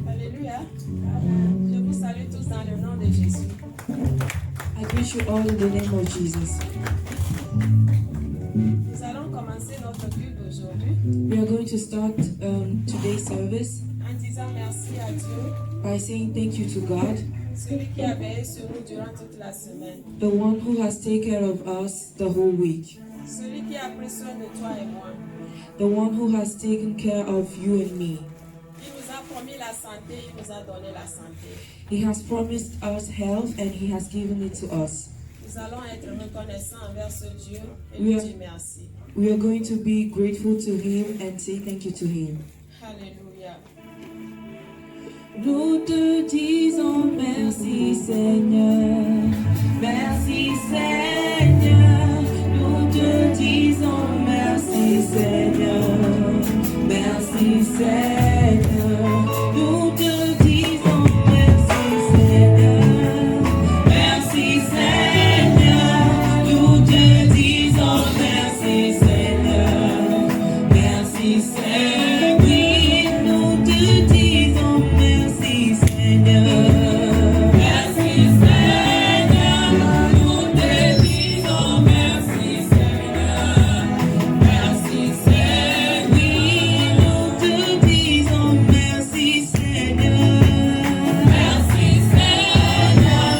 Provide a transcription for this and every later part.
Alléluia. Je vous salue tous dans le nom de Jésus. I greet you all in the name of Jesus. Nous allons commencer notre culte d'aujourd'hui We are going to start today's service en disant merci à Dieu, by saying thank you to God, celui qui a veillé sur nous durant toute la semaine, the one who has taken care of us the whole week, celui qui a pris soin de toi et moi. the one who has taken care of you and me. Il nous a promis la santé, il nous a donné la santé. He has promised us health and He has given it to us. Nous allons être reconnaissants envers ce Dieu et Oui. lui dire merci. We are going to be grateful to Him and say thank you to Him. Alléluia. Nous te disons merci Seigneur, merci Seigneur. Nous te disons merci Seigneur, merci Seigneur. Nous te disons merci Seigneur, merci Seigneur. Nous te disons merci Seigneur, merci Seigneur. Oui, nous te disons merci Seigneur. Merci Seigneur, nous te disons merci Seigneur. Merci Seigneur, oui, nous te disons merci Seigneur. Merci Seigneur,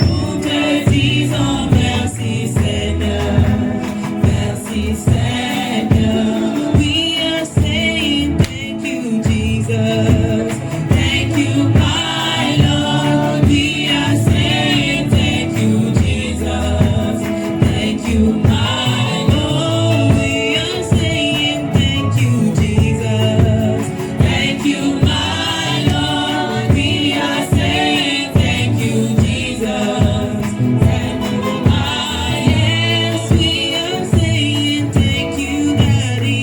nous te disons merci Seigneur. Merci Seigneur, we are saying thank you Jesus. Thank you my Lord, we are saying thank you Jesus. Thank you my Lord, we are saying thank you Jesus. Thank you my Lord, we are saying thank you Jesus. Thank you my, yes, we are saying thank you Daddy.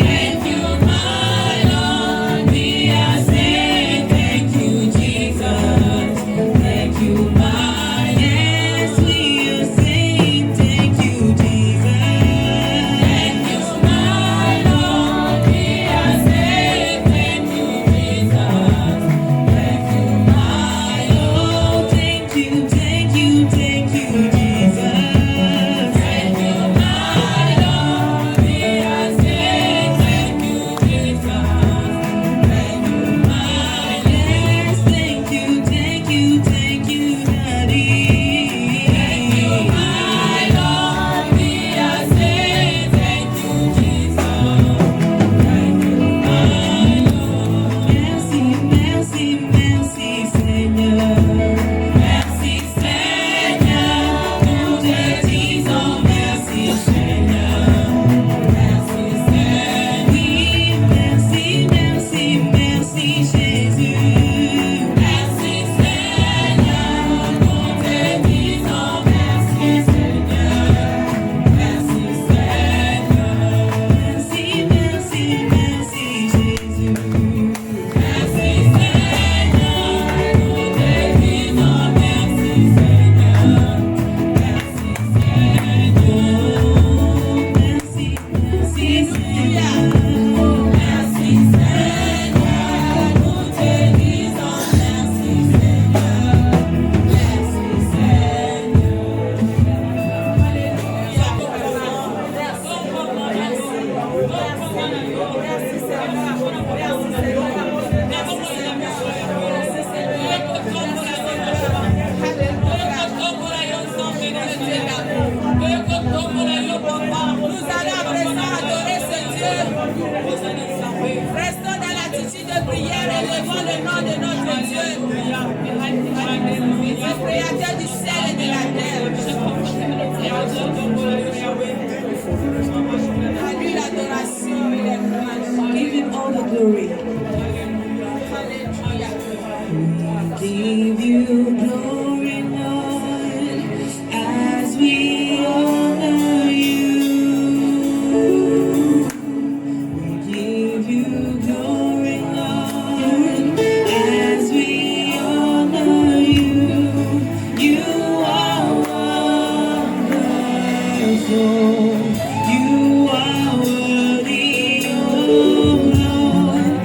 Thank you my Lord, we are saying thank you Jesus. Thank you my, yes, we are saying thank you Jesus. Thank you my Lord, we are saying thank you Jesus. Thank you my Lord, thank you, thank you, thank you Jesus. Thank you my Lord, we are saying thank you Jesus. Thank you my, yes, thank you, thank you, thank you Daddy. Thank you my Lord, we are saying thank you Jesus. Thank you my Lord. Merci, merci, merci Seigneur. Merci Seigneur, nous te disons merci Seigneur. Merci Seigneur, oui, merci, merci, merci Jésus. Merci Seigneur, nous te disons merci Seigneur. Merci Seigneur, merci, merci, merci Jésus. Merci Seigneur, nous te disons merci Seigneur. Merci Seigneur, merci, merci Seigneur. Merci Seigneur, nous te disons merci Seigneur. Merci Nous allons à présent adorer ce Dieu. Restons dans l'attitude de prière et levons le nom de notre Dieu, le créateur du ciel et de la terre. À lui l'adoration et la gloire. Give Him all the glory. Alléluia. Give you glory, Lord, as we honor you. We give you glory, Lord, as we honor you. You are wonderful. You are worthy, oh Lord.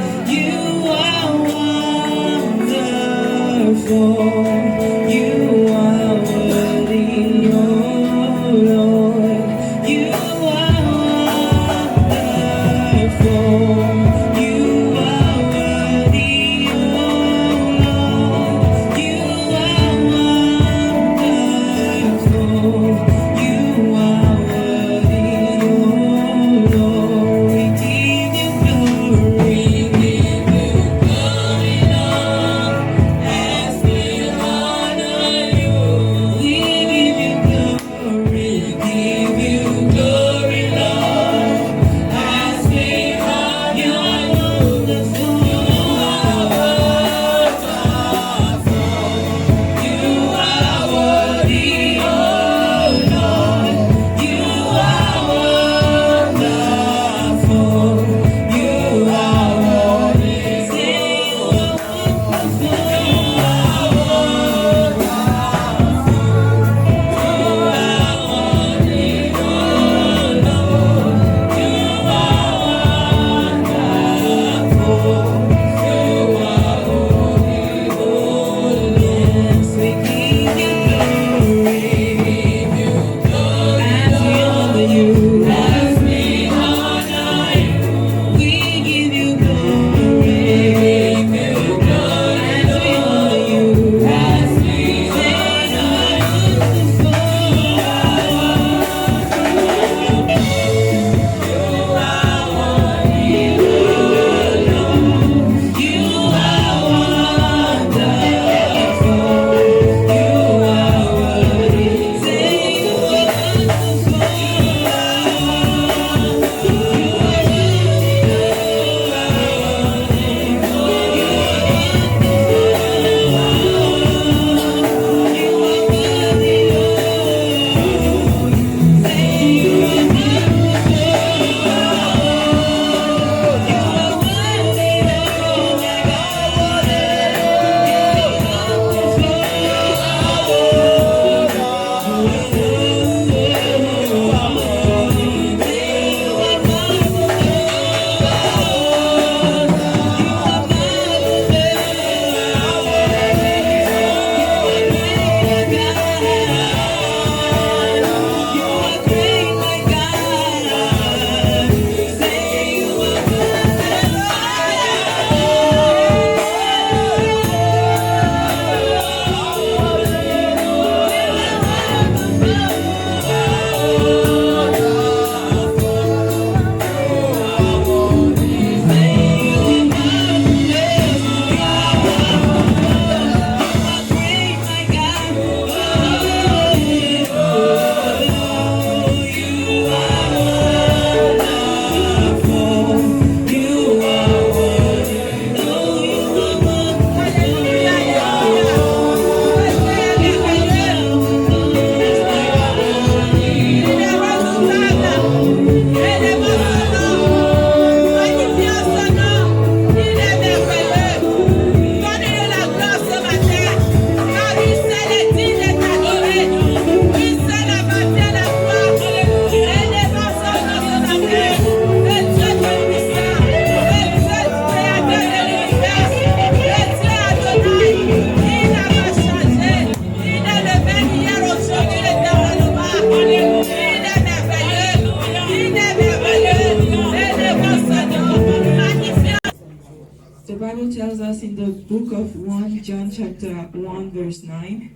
Bible tells us in the book of 1 John chapter 1 verse 9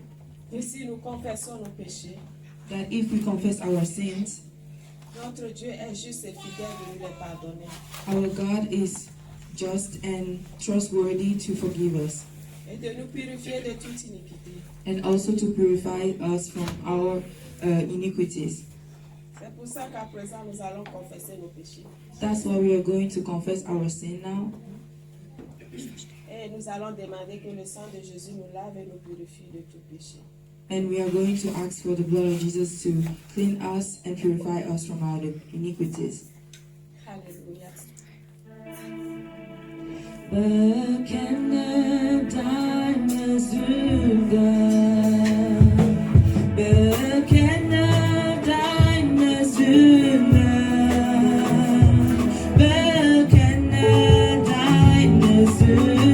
que si nous confessons nos péchés, that if we confess our sins, notre Dieu est juste et fidèle de nous les pardonner our God is just and trustworthy to forgive us et de nous purifier de toute iniquité. and also to purify us from our iniquities. C'est pour ça qu'à présent nous allons confesser nos péchés. That's why we are going to confess our sin now. Et nous allons demander que le sang de Jésus nous lave et nous purifie de tout péché. And we are going to ask for the blood of Jesus to clean us and purify us from our iniquities. Alléluia. Bekende darkness through Bekende darkness through Bekende darkness through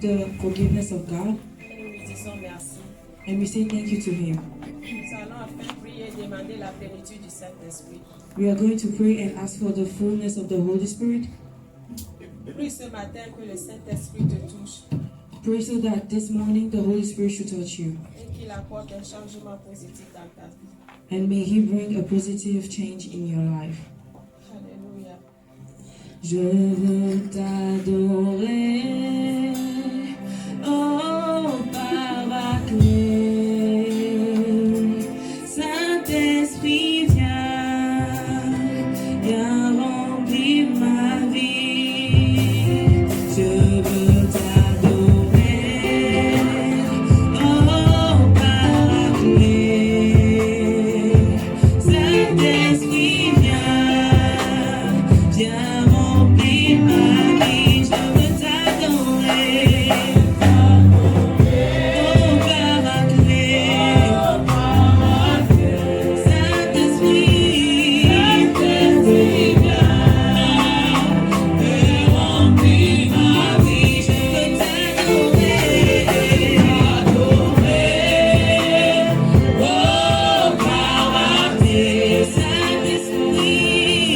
the forgiveness of God et nous lui disons merci. and we say thank you to Him. Nous allons enfin prier et demander la plénitude du Saint-Esprit. We are going to pray and ask for the fullness of the Holy Spirit. Prie ce matin que le Saint-Esprit te touche Pray so that this morning the Holy Spirit should touch you. et qu'il apporte un changement positif dans ta vie. And may He bring a positive change in your life. Alléluia. Je veux t'adorer, oh Paraclet. Saint-Esprit, viens remplir ma vie. Je veux t'adorer, oh Paraclet. Saint-Esprit, viens remplir ma vie. Je veux t'adorer, oh Paraclet. Saint-Esprit, viens remplir ma vie. Je veux t'adorer, oh Paraclet. Saint-Esprit, viens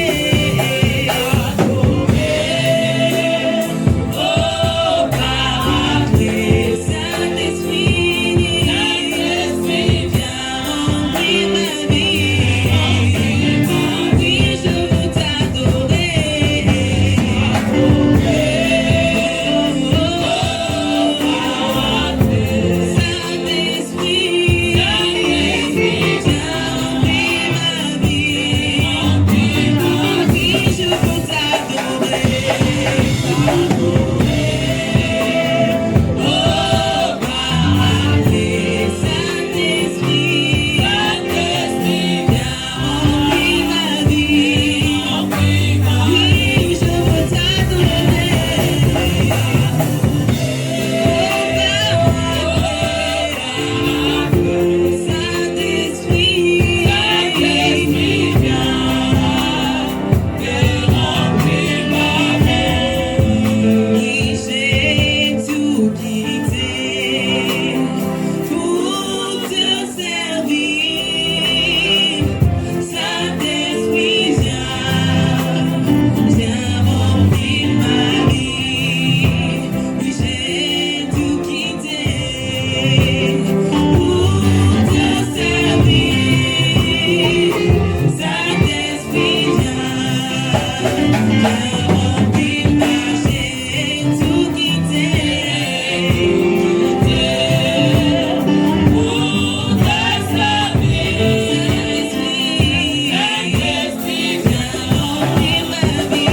remplir ma vie. Je veux t'adorer, oh Paraclet. Saint-Esprit, viens remplir ma vie. Oui, je veux t'adorer, Saint-Esprit, viens remplir ma vie. Oui, je veux t'adorer, oh Paraclet. Saint-Esprit, viens remplir ma vie. Oui, je veux t'adorer, Saint-Esprit, viens remplir ma vie. Oui, j'ai tout quitté pour te servir. Saint-Esprit, viens remplir ma vie. Oui, j'ai tout quitté pour te servir. Saint-Esprit, viens remplir ma vie. J'ai tout quitté pour te servir. Saint-Esprit, viens remplir ma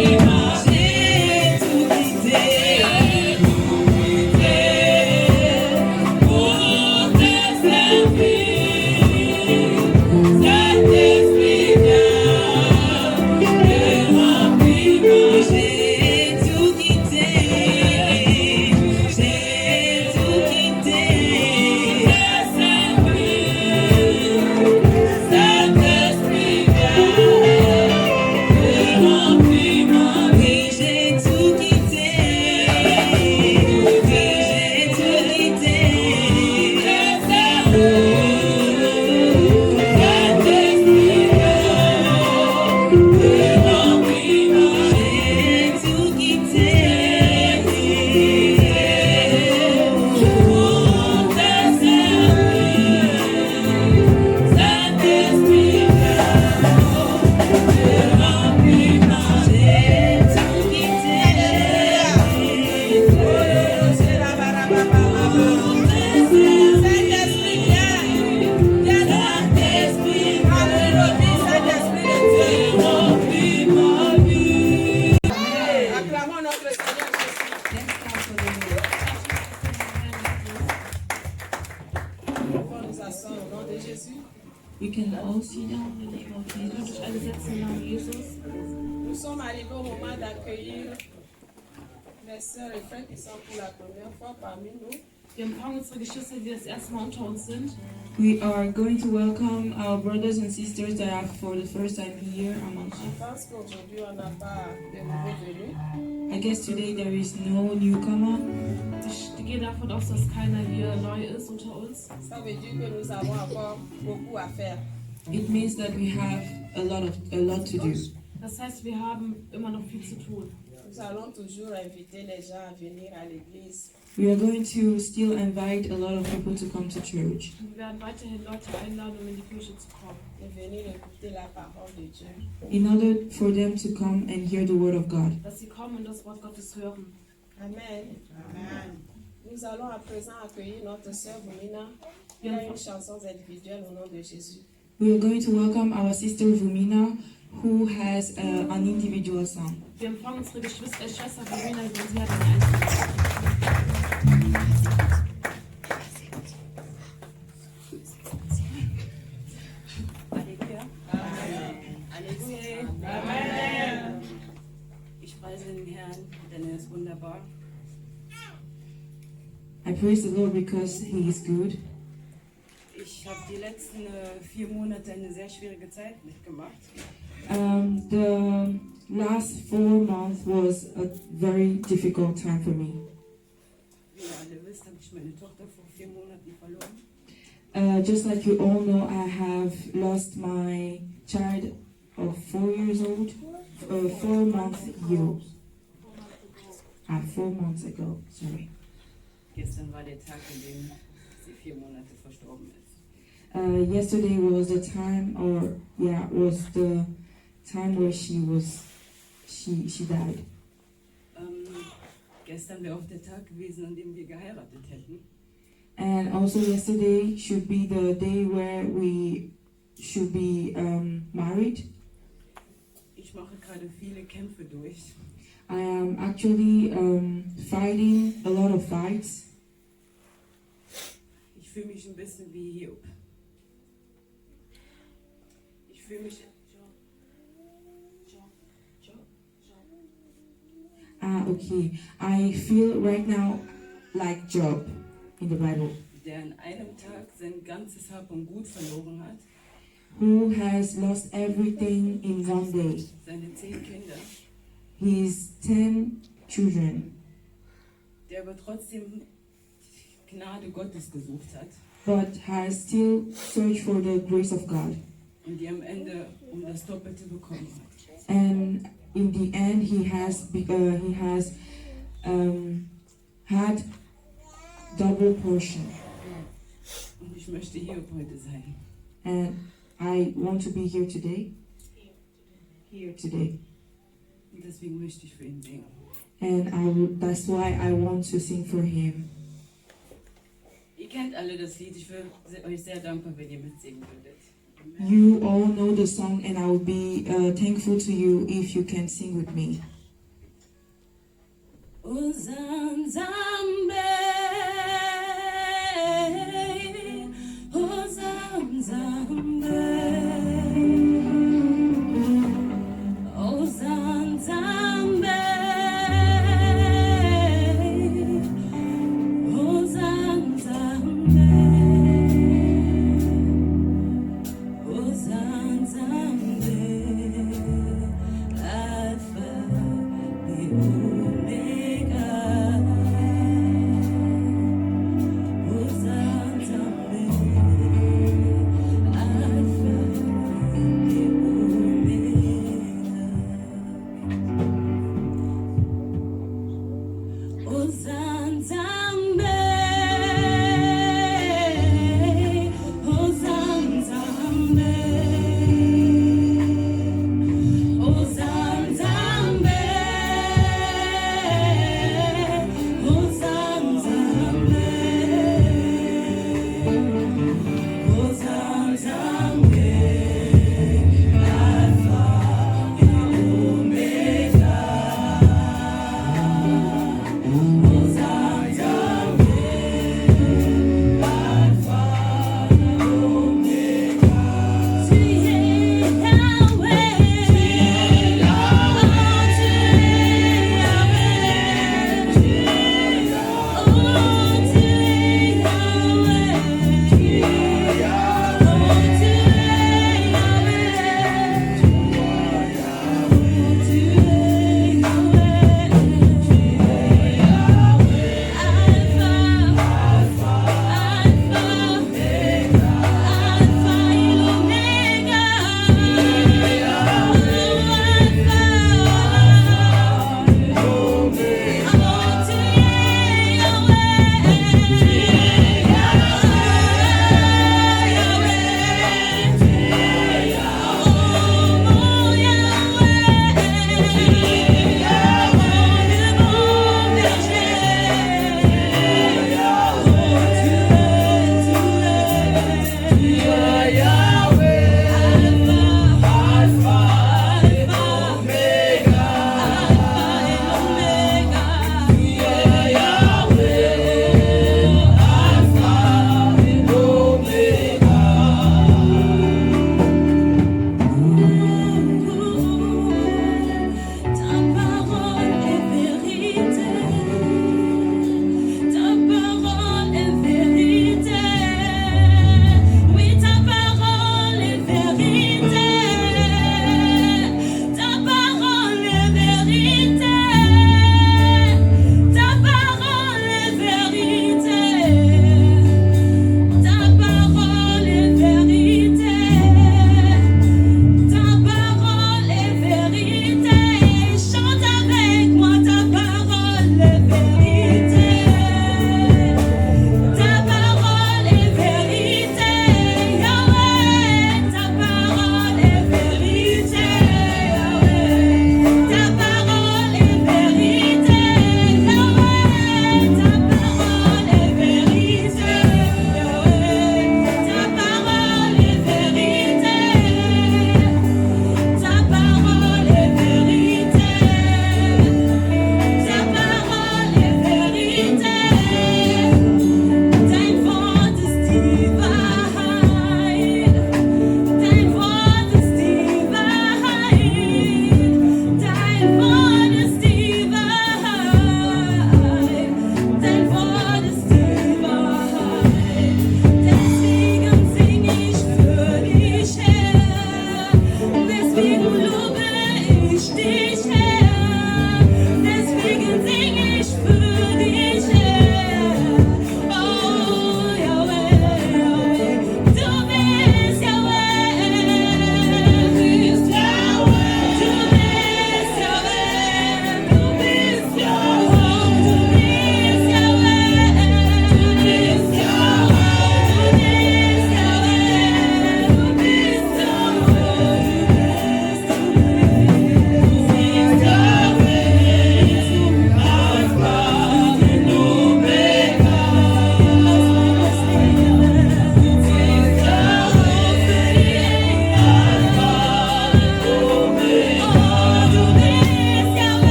vie. J'ai tout quitté pour te servir. Saint-Esprit, viens remplir ma vie. J'ai tout quitté, j'ai tout quitté. Saint-Esprit, viens remplir ma vie. J'ai tout quitté, j'ai tout quitté. Acclamons notre Seigneur Jésus. Nous asseoir au nom de Jésus. We can all sit down in the name of Jesus. Alle setzen im Namen Jesus. Nous sommes arrivés au moment d'accueillir les sœurs et frères qui sont pour la première fois parmi nous. Wir empfangen unsere Geschwister, die das erste Mal unter uns sind. We are going to welcome our brothers and sisters that are for the first time here amongst Je pense qu'aujourd'hui, on n'a pas de nouveaux venus. you. I guess today there is no newcomer. Ich gehe davon aus, dass keiner hier neu ist unter uns. Ça veut dire que nous avons encore beaucoup à faire. It means that we have a lot to do. Das heißt, wir haben immer noch viel zu tun. Nous allons toujours inviter les gens à venir à l'église. We are going to still invite a lot of people to come to church Und wir werden weiterhin Leute einladen, um in die Kirche zu kommen. Et venir écouter la parole de Dieu. in order for them to come and hear the word of God. Dass sie kommen und das Wort Gottes hören. Amen. Nous allons à présent accueillir notre sœur Boumina. Il y a une chanson individuelle au nom de Jésus. We are going to welcome our sister Vumina, who has an individual song. Wir empfangen unsere Schwester Verena, und sie hat einen Einzelnen. Amen. Ich preise den Herrn, denn er ist wunderbar. I praise the Lord because He is good. Ich habe die letzten 4 Monate eine sehr schwierige Zeit mitgemacht. The last 4 months was a very difficult time for me. Wie ihr alle wisst, habe ich meine Tochter vor 4 Monaten verloren. Just like you all know, I have lost my child of 4 years old, 4 months old. 4 months ago, sorry. Gestern war der Tag, an dem sie 4 Monate verstorben ist. Yesterday was the time, was the time where she died. Gestern wäre auch der Tag gewesen, an dem wir geheiratet hätten. And also yesterday should be the day where we should be married. Ich mache gerade viele Kämpfe durch. I am actually fighting a lot of fights. Ich fühle mich ein bisschen wie Hiob. Ich fühle mich... Okay. I feel right now like Job in the Bible, Der an einem Tag sein ganzes Hab und Gut verloren hat. who has lost everything in one day. Seine 10 Kinder. His 10 children, Der aber trotzdem Gnade Gottes gesucht hat. but has still searched for the grace of God. Und die am Ende das Doppelte bekommen hat. And in the end, he has had double portion. Und ich möchte Hiob heute sein. And I want to be here today. Here today. Und deswegen möchte ich für ihn singen. And that's why I want to sing for him. Ihr kennt alle das Lied. Ich wäre euch sehr dankbar, wenn ihr mitsingen würdet. You all know the song, and I will be thankful to you if you can sing with me. Uzanzambe, Uzanzambe, Uzanzambe, Uzanzambe, Uzanzambe, Alpha, the Omega.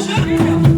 Nous prions.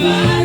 Yes,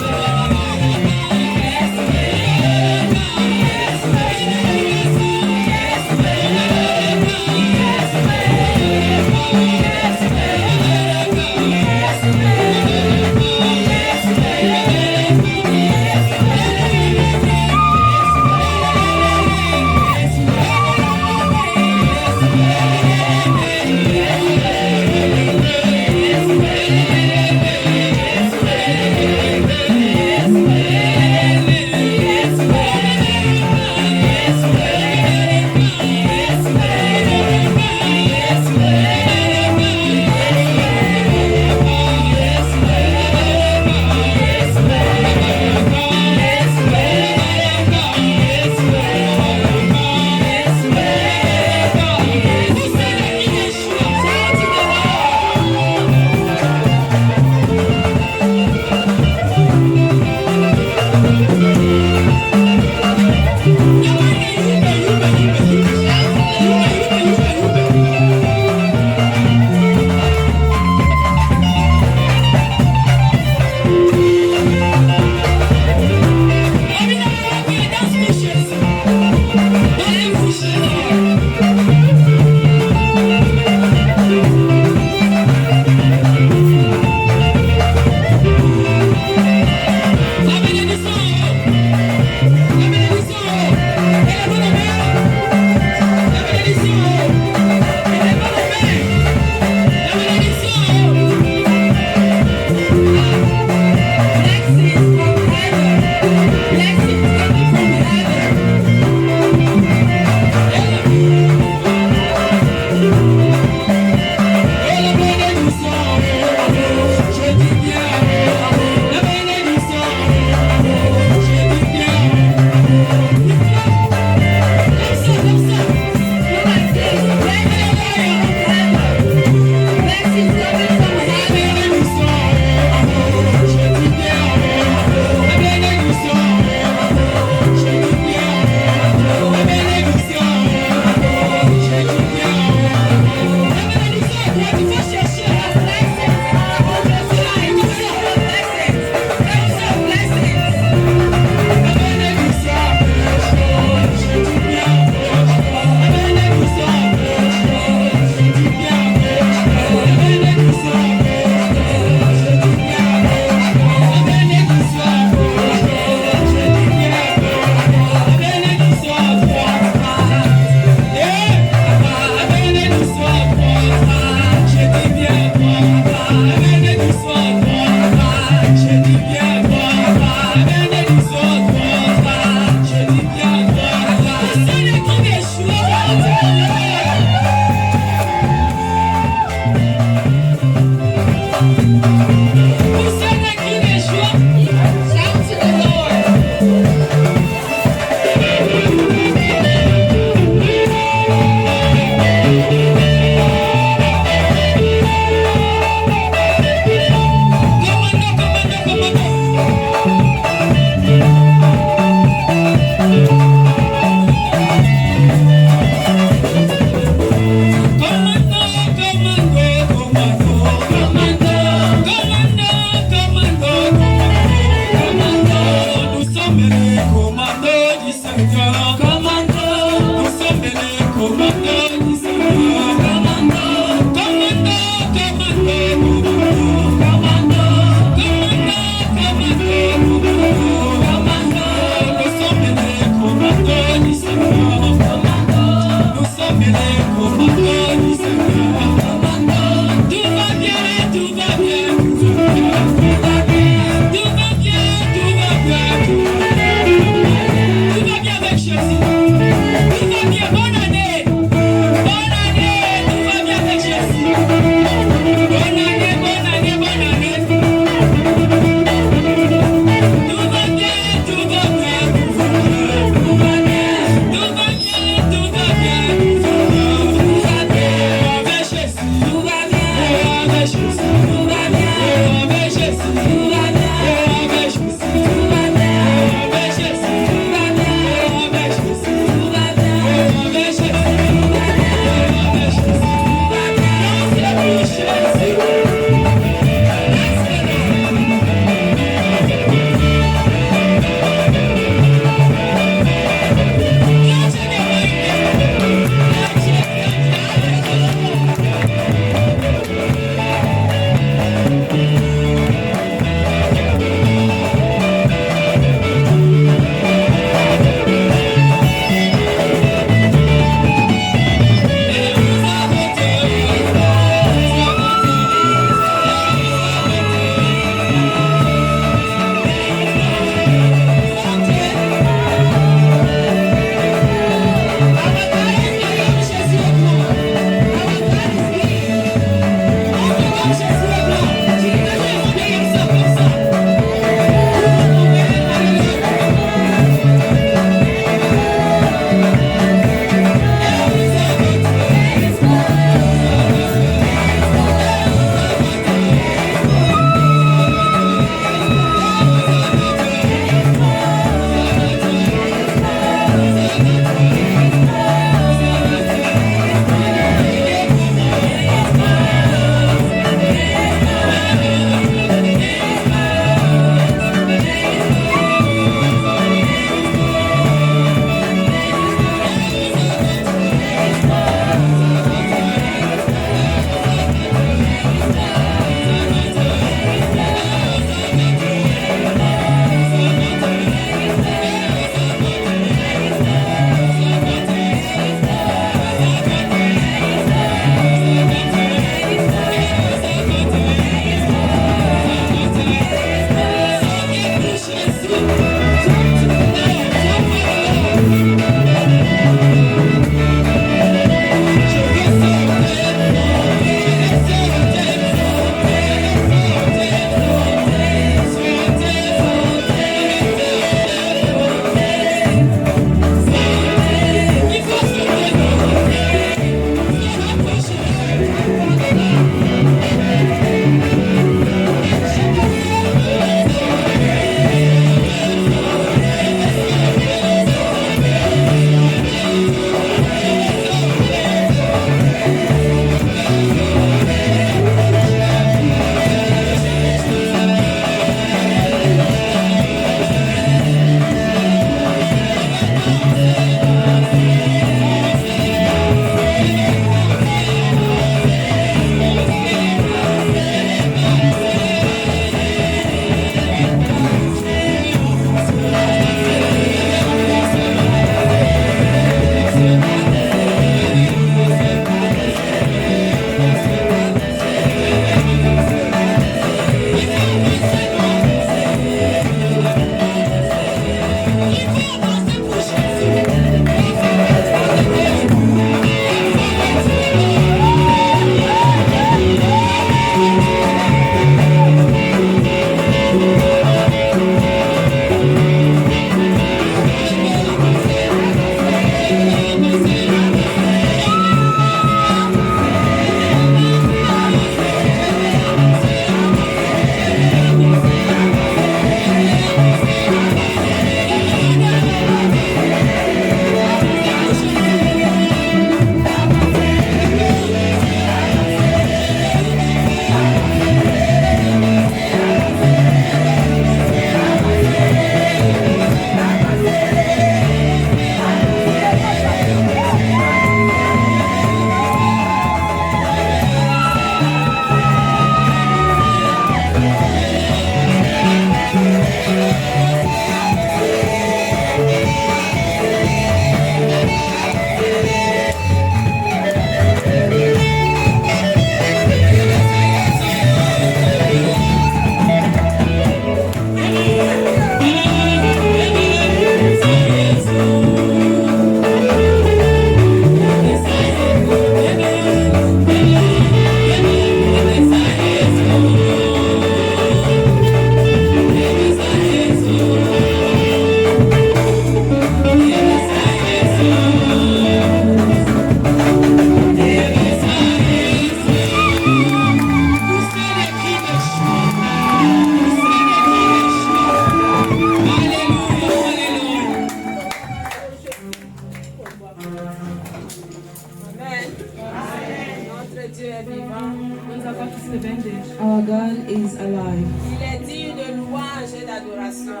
Il est digne de louange et d'adoration.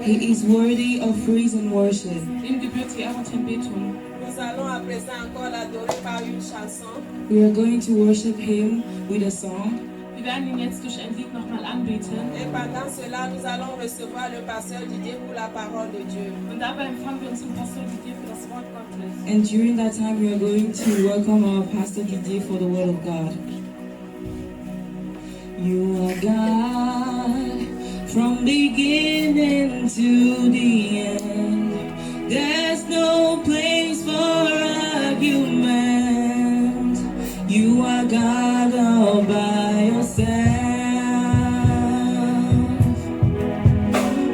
He is worthy of praise and worship. Ihm gebührt die Ehre und Anbetung. Nous allons à présent encore l'adorer par une chanson. We are going to worship him with a song. Wir werden ihn jetzt durch ein Lied nochmal anbeten. Et pendant cela, nous allons recevoir le pasteur Didier pour la parole de Dieu. Und dabei empfangen wir unseren Pastor Didier für das Wort Gottes. And during that time, we are going to welcome our Pastor Didier for the Word of God. You are God from beginning to the end. There's no place for argument. You are God all by yourself.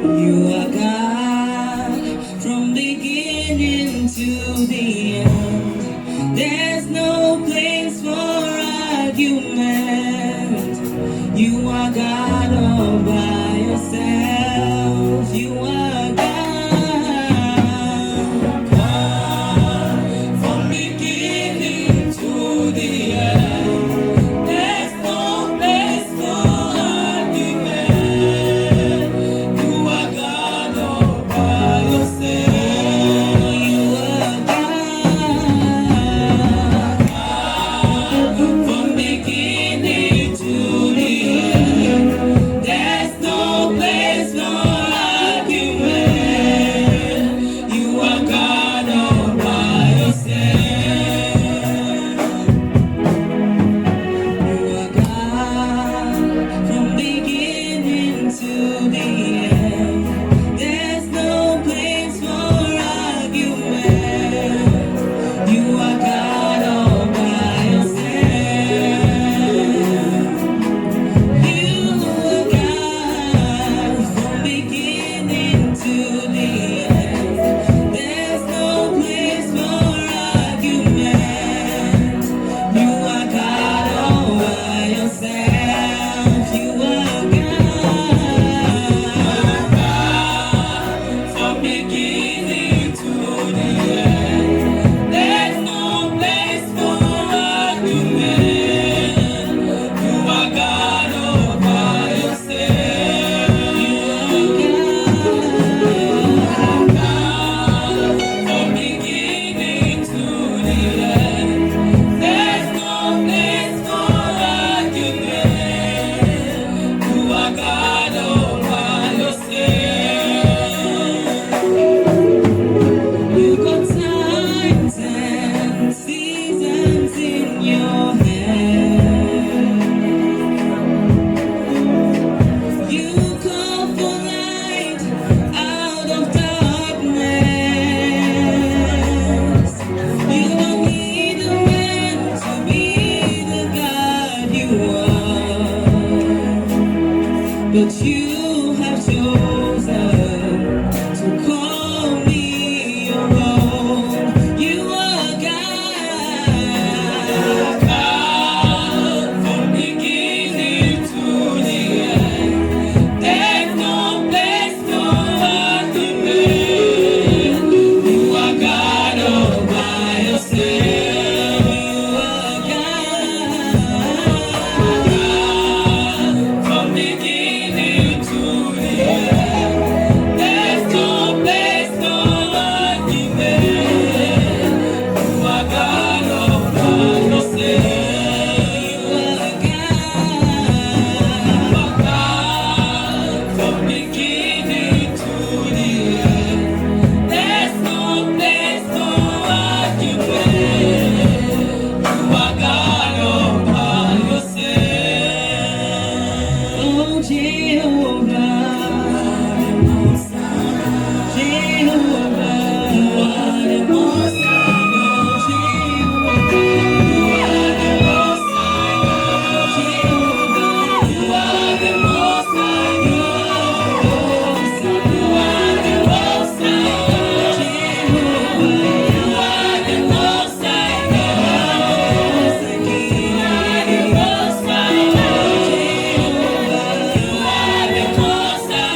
You are God from beginning to the end. There's no place for argument. You are God all by yourself. You are God from beginning to the end. There's no place for argument. You are God all by yourself. You are God from beginning to the end. There's no place for argument. You are God all by yourself. You are God from beginning to the end. There's no place for argument. You are God all by yourself. You are God from beginning to the end. There's no place for argument. You are God all by yourself. You are God from beginning to the end. There's no place for argument. You are God all by yourself. You are God from beginning to the end. There's no place for argument. You are God all by yourself. You got times and seasons in your hand. You call for light out of darkness. You don't need a man to be the God you are, but you have chosen to call me your own. You are God from beginning to the end. There's no place for argument. You are God all by yourself. You are God from beginning to the end. There's no place for argument. You are God all by yourself. You are God from beginning to the end. There's no place for argument. You are God all by yourself. Oh, Jehovah. Jehovah, you are the most high. Jehovah, you are the most high. You are the most high. Jehovah, you are the most high. You are the most high. Jehovah, you are the most high.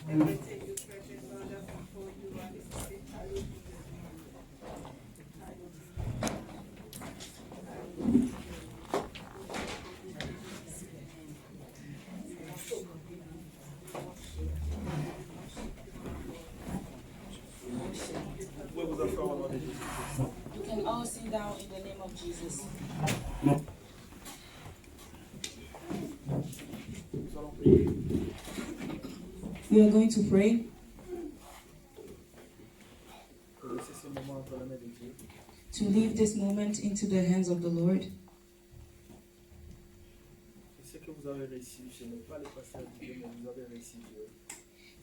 Everything you purchase, Father, before you are the state. You can all sit down in the name of Jesus. We are going to pray. To leave this moment into the hands of the Lord.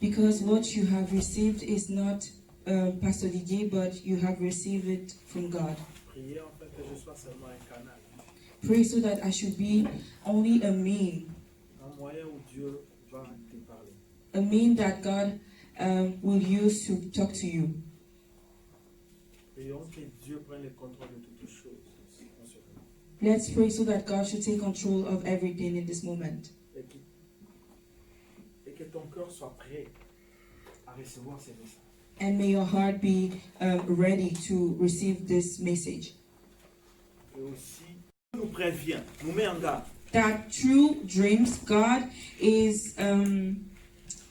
Because what you have received is not Pastor Didier, but you have received it from God. Pray so that I should be only a mean that God will use to talk to you. Let's pray so that God should take control of everything in this moment. And may your heart be ready to receive this message. That through dreams, God is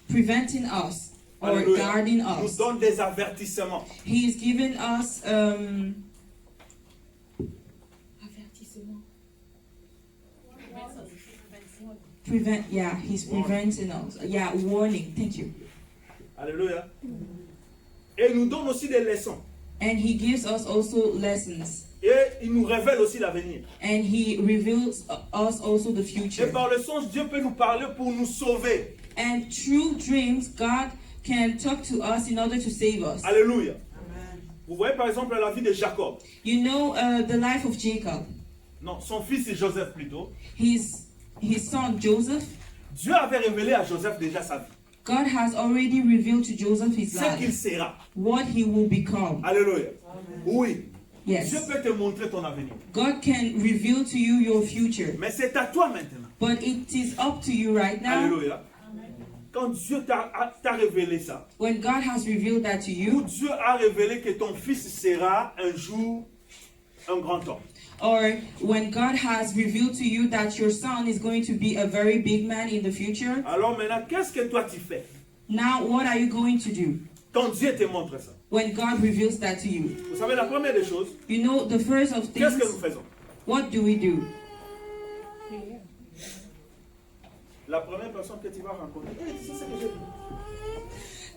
preventing us or Alléluia. guarding Nous us. donne des avertissements. He is giving us he's preventing us. Yeah, warning. Thank you. Alléluia. Et il nous donne aussi des leçons. And he gives us also lessons. Et il nous révèle aussi l'avenir. And he reveals us also the Et future. par le songe, Dieu peut nous parler pour nous sauver. And through dreams, God can talk to us in order to save us. Alléluia. Vous voyez par exemple la vie de Jacob. You know the life of Jacob. Non, son fils c'est Joseph plutôt. His son Joseph. Dieu avait révélé à Joseph déjà sa vie. God has already revealed to Joseph his Ce qu'il life, sera. what he will become. Alléluia. Oui. Yes. Dieu peut te montrer ton avenir. God can reveal to you your future. Mais c'est à toi maintenant. But it is up to you right now. Alléluia. Quand Dieu t'a révélé ça, When God has revealed that to où you, Dieu a révélé que ton fils sera un jour un grand homme. or when God has revealed to you that your son is going to be a very big man in the future, Alors maintenant, qu'est-ce que toi tu fais? now what are you going to do Quand Dieu te montre ça. when God reveals that to you? Vous savez, la première des choses, You know, the first of qu'est-ce que nous things, faisons? what do we do? La première personne que tu vas rencontrer, c'est ça que j'ai vu.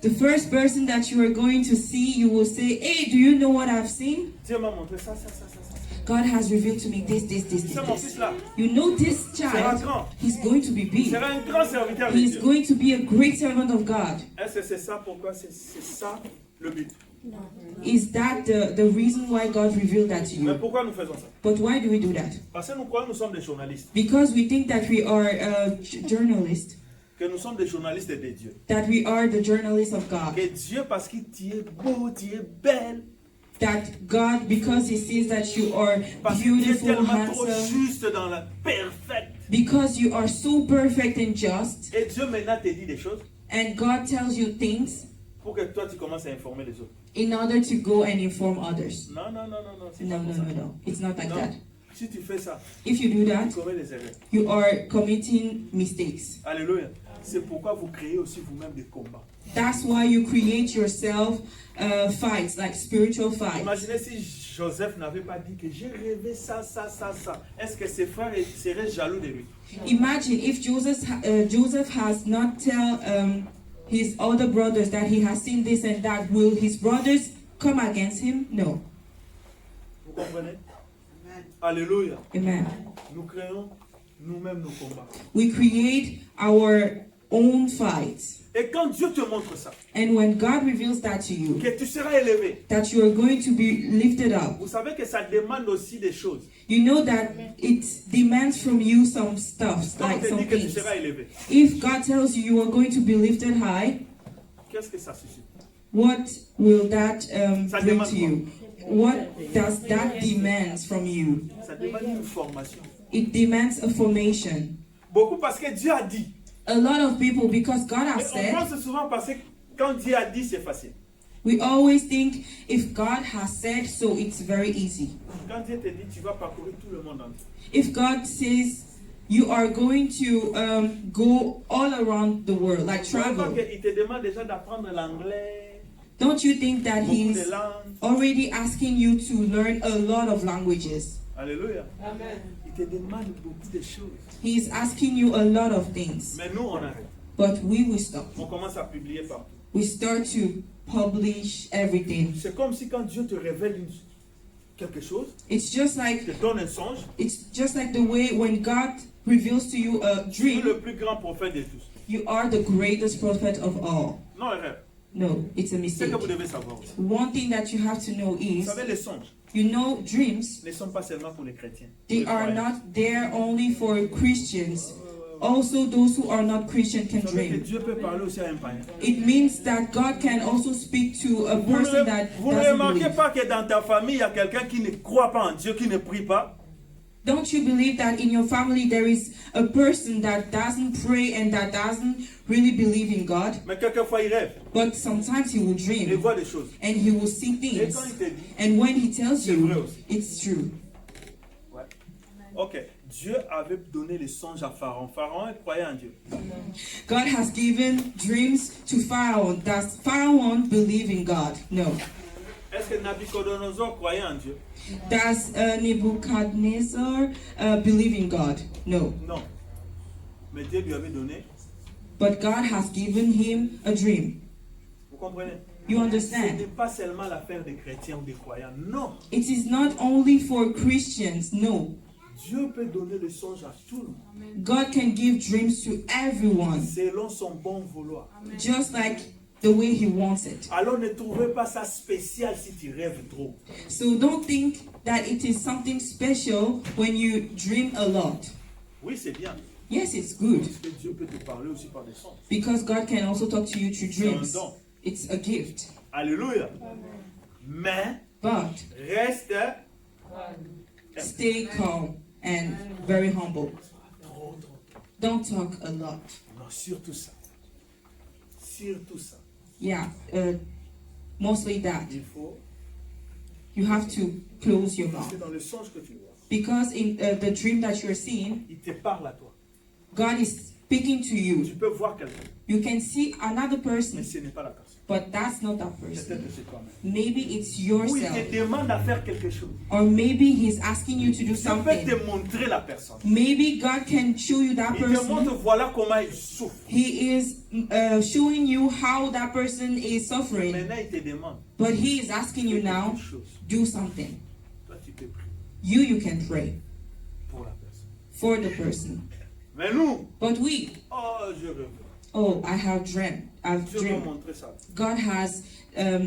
The first person that you are going to see, you will say, hey, do you know what I've seen? Dieu m'a montré ça. God has revealed to me this. C'est mon fils là. You know this child, he's going to be Il big. sera un grand serviteur de He's Dieu. going to be a great servant of God. Est-ce que c'est ça pourquoi c'est ça le but? Is that the reason why God revealed that to Mais you? pourquoi nous faisons ça? But why do we do that? Parce que nous croyons que nous sommes des journalistes. Because we think that we are journalists, Que nous sommes des journalistes de Dieu. that we are the journalists of God. Que Dieu, parce qu'il t'y est beau, t'y est belle, That God, because He sees that you are parce qu'il t'y est beautiful, tellement trop handsome, juste dans la perfecte. because you are so perfect and just, Et Dieu maintenant te dit des choses and God tells you things pour que toi tu commences à informer les autres. in order to go and inform others. Non. C'est No, pas no, comme no, ça. no. It's not like Non. that. Si tu fais ça, If you do tu that, commets des erreurs. you are committing mistakes. Alléluia. C'est pourquoi vous créez aussi vous-même des combats. That's why you create yourself fights, like spiritual fights. Imaginez si Joseph n'avait pas dit que j'ai rêvé ça. Est-ce que ses frères seraient jaloux de lui? Imagine if Joseph has not tell his other brothers that he has seen this and that. Will his brothers come against him? No. Vous comprenez? Alléluia. Amen. Nous créons nous-mêmes nos combats. We create our own fights. Et quand Dieu te montre ça, And when God reveals that to you, que tu seras élevé, that you are going to be lifted up, vous savez que ça demande aussi des choses. you know that it demands from you some stuff, Quand on like te some dit que tu things. seras élevé, If God tells you you are going to be lifted high, qu'est-ce que ça suscite? what will that Ça bring demande to you? What does that demand from you? Ça demande une formation. It demands a formation. Beaucoup parce que Dieu a dit. A lot of people, because God Et has on said, pense souvent parce que quand Dieu a dit, c'est facile. we always think if God has said so, it's very easy. Quand Dieu te dit, tu vas parcourir tout le monde entier. If God says you are going to go all around the world, like Tu vois travel, qu'il te demande déjà d'apprendre l'anglais, don't you think that beaucoup He's de langues. already asking you to learn a lot of languages? Alléluia. Amen. Il te demande beaucoup de choses. He's asking you a lot of things, Mais nous, on arrête. but we will stop. On commence à publier partout. We start to publish everything. C'est comme si quand Dieu te révèle quelque chose, It's just te like donne un songe, the way when God reveals to you a tu es dream, le plus grand prophète de tous. you are the greatest prophet of all. Non, erreur. No, it's a C'est mistake. que vous devez savoir aussi. One thing that you have to know Vous is, savez, les songes you know, dreams, ne sont pas seulement pour les chrétiens. they Les are croyants. not there only for Christians. Also, those who are not Christian can Vous savez que dream. Dieu peut parler aussi à un païen. It means that God can also speak to a Vous person that ne, vous ne doesn't remarquez believe. pas que dans ta famille, il y a quelqu'un qui ne croit pas en Dieu, qui ne prie pas? Don't you believe that in your family there is a person that doesn't pray and that doesn't really believe in God? Mais quelquefois, il rêve. But sometimes he will Il dream voit des choses. and he will see Et things. quand il te dit, And when he tells c'est vrai you, aussi. it's true. Ouais. Ok. Dieu avait donné les songes à Pharaon. Pharaon croyait en Dieu. God has given dreams to Pharaoh. Does Pharaoh believe in God? No. Est-ce que Nabucodonosor croyait en Dieu? Does Nebuchadnezzar believe in God? No. Non. Mais Dieu lui avait donné. But God has given him a dream. Vous comprenez? You Ce understand? n'est pas seulement l'affaire des chrétiens ou des croyants. Non. It is not only for Christians. No. Dieu peut donner le songe à tout le monde. God can give dreams to everyone, Selon son bon vouloir. just like the way he wants it. Alors ne trouvez pas ça spécial si tu rêves trop. So don't think that it is something special when you dream a lot. Oui, c'est bien. Yes, it's good Parce que Dieu peut te parler aussi par des songes. because God can also talk to you through C'est un dreams. don. It's a gift. Alléluia. Mais But reste stay calm and very humble. Don't talk a lot. non, surtout ça. Surtout ça. Yeah, mostly that. Il faut. You have to close your Parce que mouth. dans le songe que tu vois, Because in the dream that you're seeing, il te parle à toi. God is speaking to Tu you. peux voir quelqu'un, You can see another mais person, ce n'est pas la personne. but that's not that person. Peut-être que c'est toi-même. Maybe it's Ou il yourself. te demande à faire quelque chose. Or maybe he's asking you to do Dieu peut something. te montrer la personne. Maybe God can show you that Il te montre, person. voilà comment il souffre. He is showing you how that person is suffering. Maintenant, il te demande. But he is asking you now, quelque chose. do something. Toi, tu peux prier You can pray pour la personne. for the person. Mais nous, But we, oh, je rêve. oh, I have dreamt. I've Dieu m'a dreamed. montré ça. God has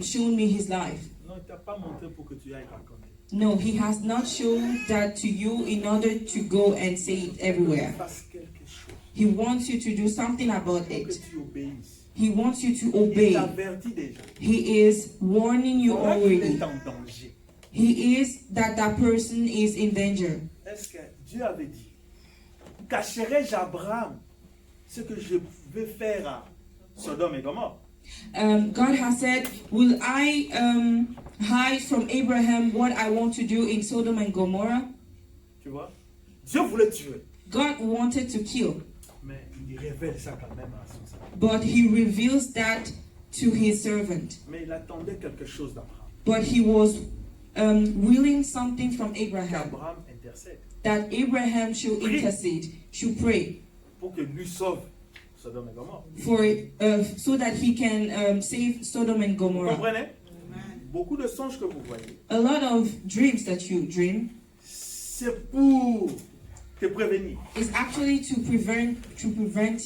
shown me his life. Non, il ne t'a pas montré pour que tu ailles raconter. No, he has not shown that to you in order to go and say it everywhere. Fasse quelque chose He wants you to do something about pour que it. tu obéisses. He wants you to Il obey. t'avertit déjà. He is warning you Voilà qu'il already. est en danger. He is that person is in danger. Est-ce que Dieu avait dit, cacherai-je à Abraham ce que je vais faire à Sodome et Gomorrhe? God has said, will I hide from Abraham what I want to do in Sodom and Gomorrah? Tu vois? Dieu voulait tuer, God wanted to kill, mais il révèle ça quand même à son servant. but he reveals that to his servant. Mais il attendait quelque chose d'Abraham. But he was willing something from Abraham, Qu'Abraham intercède that Abraham should intercede, should pray, pour que lui sauve Sodome et Gomorrhe. for so that he can save Sodom and Vous Gomorrah. comprenez? Beaucoup de songes que vous voyez, A lot of dreams that you dream, c'est pour te prévenir. It's actually to prevent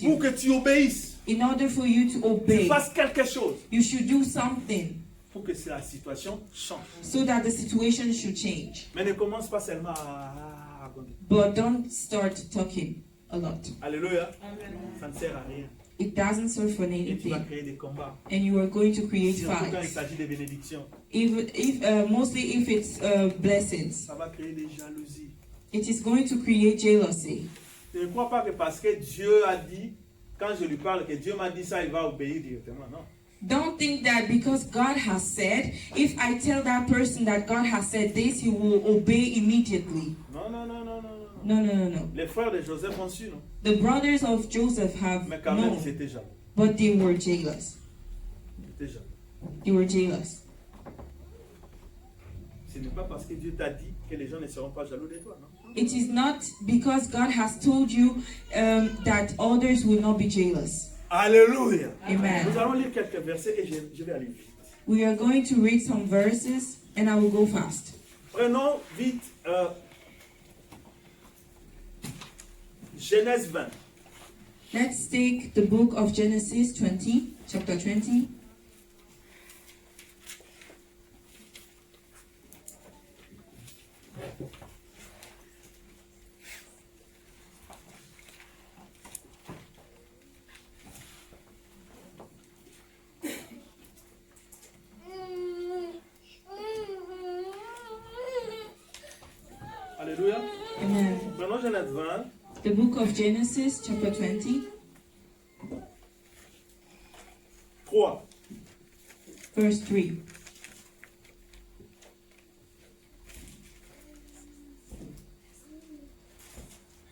Pour you. que tu obéisses, In order for you to tu obey, fasses quelque chose you should do something pour que la situation change. so that the situation should change. Mais ne commence pas seulement à raconter. But don't start talking a lot. Alléluia. Ça ne sert à rien. It doesn't serve for Et tu vas anything. créer des combats. And you are going to create Surtout quand il fights. s'agit de bénédictions. Mostly if it's blessings. Ça va créer des jalousies. It is going to create jealousy. Je ne crois pas que parce que Dieu a dit, quand je lui parle, que Dieu m'a dit ça, il va obéir directement. Non. Don't think that because God has said, if I tell that person that God has said this, he will obey immediately. Non, non, non, non, non, non. No, no, no, no. Les frères de Joseph ont su, non? The brothers of Joseph have Mais quand même, ils known, étaient jaloux. but they were jealous. Ils étaient jaloux. They were jealous. Ce n'est pas parce que Dieu t'a dit que les gens ne seront pas jaloux de toi, non? It is not because God has told you that others will not be jealous. Alléluia. Amen. Nous allons lire quelques versets et je vais aller vite. We are going to read some verses and I will go fast. Prenons vite Genèse 20. Let's take the book of Genesis 20, chapter 20. Alléluia. Amen. Prenons Genèse 20. The book of Genesis, chapter 20, 3. verse 3.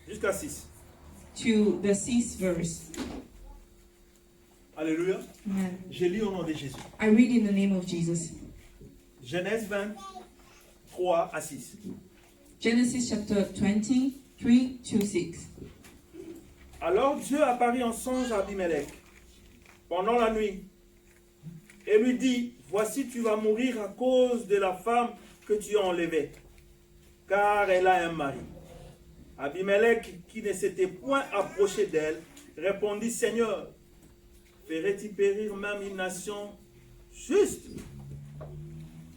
Jusqu'à 6. To the 6th verse. Alléluia. Amen. Je lis au nom de Jésus. I read in the name of Jesus. Genèse 20, 3 à 6. Genesis chapter 20, 3 to 6. Alors Dieu apparut en songe à Abimelech pendant la nuit et lui dit, voici tu vas mourir à cause de la femme que tu as enlevée, car elle a un mari. Abimelech, qui ne s'était point approché d'elle, répondit, Seigneur, ferait-il périr même une nation juste?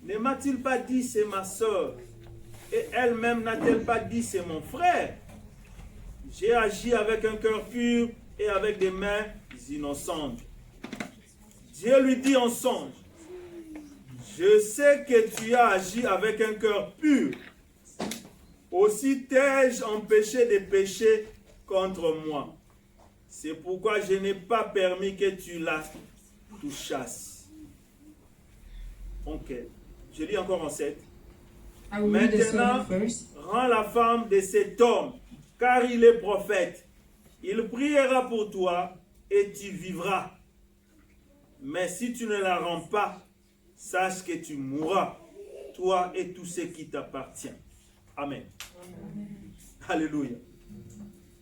Ne m'a-t-il pas dit c'est ma soeur, et elle-même n'a-t-elle pas dit c'est mon frère? J'ai agi avec un cœur pur et avec des mains innocentes. Dieu lui dit en songe, je sais que tu as agi avec un cœur pur. Aussi t'ai-je empêché de pécher contre moi. C'est pourquoi je n'ai pas permis que tu la touchasses. Ok. Je lis encore en 7. I will read the Maintenant, 7th verse. rends la femme de cet homme, car il est prophète. Il priera pour toi et tu vivras. Mais si tu ne la rends pas, sache que tu mourras, toi et tout ce qui t'appartient. Amen. Alléluia.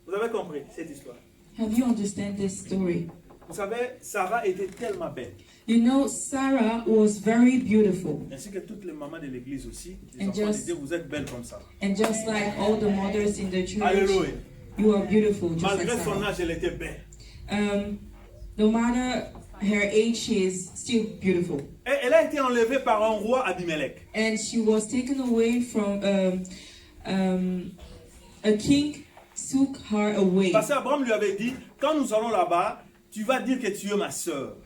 Vous avez compris cette histoire? Have you understand this story? Vous savez, Sarah était tellement belle. You know, Sarah was very beautiful. Ainsi que toutes les mamans de l'église aussi. Les And enfants de just- Dieu, vous êtes belles comme ça. And just like all the mothers in the church, Alléluia. you are beautiful, just like Malgré son Sarah. âge, elle était belle. No matter her age, she is still beautiful. Et elle a été enlevée par un roi Abimelech. And she was taken away from a king took her away Parce qu'Abraham lui avait dit, quand nous allons là-bas, tu vas dire que tu es ma soeur.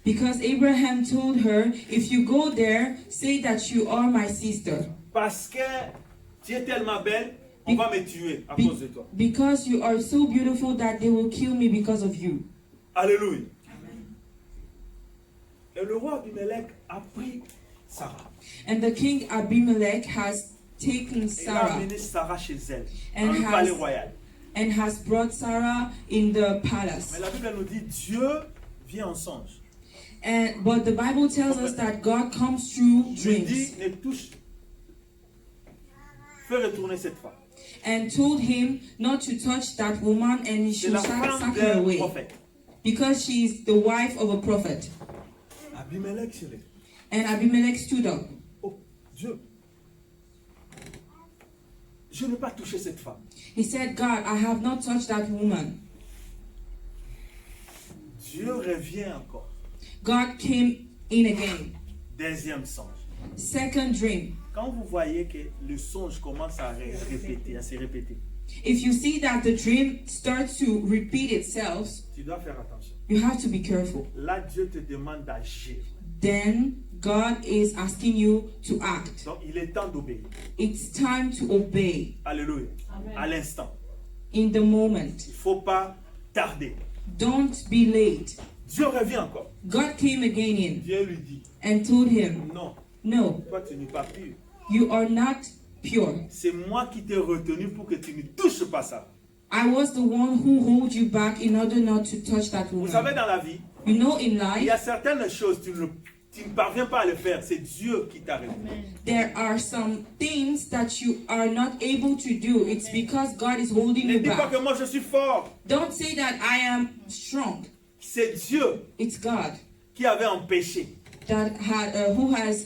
because Abraham told her, if you go there, say that you are my sister. Parce que tu es tellement belle, on va me tuer à Be- cause de toi. because you are so beautiful that they will kill me because of you. Alléluia. Et le roi Abimelech a pris Sarah. And the king Abimelech has taken Il a Sarah amené Sarah chez elle, And dans le has- palais royal. and has brought Sarah in the palace. Mais la Bible nous dit, Dieu vient en songe. But the Bible tells us that God comes through Je lui dis, dreams ne touche. Fais retourner cette femme. and told him not to touch that woman and he C'est should la sack femme her d'un away prophète. because she is the wife of a prophet. Abimelech, chérie. And Abimelech stood up. Oh, Dieu. je n'ai pas touché cette femme. He said, God, I have not touched that woman. Dieu revient encore. God came in again. Deuxième songe. Second dream. Quand vous voyez que le songe commence à répéter, à se répéter, If you see that the dream starts to repeat itself, tu dois faire attention. you have to be careful. Là, Dieu te demande d'agir. Then God is asking you to act. Donc, il est temps d'obéir. It's time to obey Alléluia. À l'instant. in the moment. Il ne faut pas tarder. Don't be late. Dieu revient encore. God came again in Dieu lui dit, and told him, non, no, toi tu n'es pas pur. you are not pure. C'est moi qui t'ai retenu pour que tu ne touches pas ça. I was the one who hold you back in order not to touch that Vous savez, woman. dans la vie, You know, in il y life, a certaines choses, tu ne parviens pas à le faire. C'est Dieu qui t'a retenu. there are some things that you are not able to do. It's because God is holding Ne you dis pas back. que moi je suis fort. Don't say that I am strong. C'est Dieu It's God qui avait empêché. that who has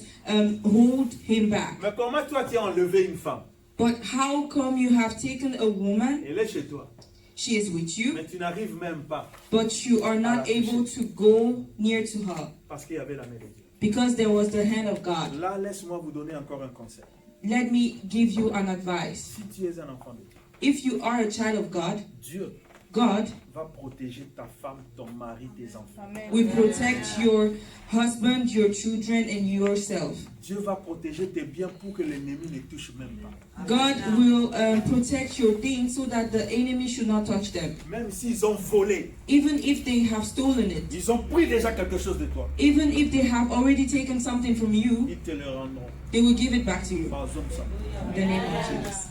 hold him back. Mais comment toi tu as enlevé une femme? But how come you have taken a woman? Elle est chez toi. She is with you, Mais tu n'arrives même pas but you are not able to go near to her parce qu'il y avait la main de Dieu. because there was the hand of God. Là, laisse-moi vous donner encore un conseil. Let me give you an advice. Si tu es un enfant de Dieu, If you are a child of God, Dieu God va protéger ta femme, ton mari, tes enfants. will protect your husband, your children, and yourself. Dieu va protéger tes biens pour que l'ennemi ne touche même pas. God will protect your things so that the enemy should not touch them. Même s'ils ont volé, Even if they have stolen it, ils ont pris déjà quelque chose de toi. even if they have already taken something from you, Ils te le rendront. they will give it back to you. Par exemple, ça. In the name of Jesus.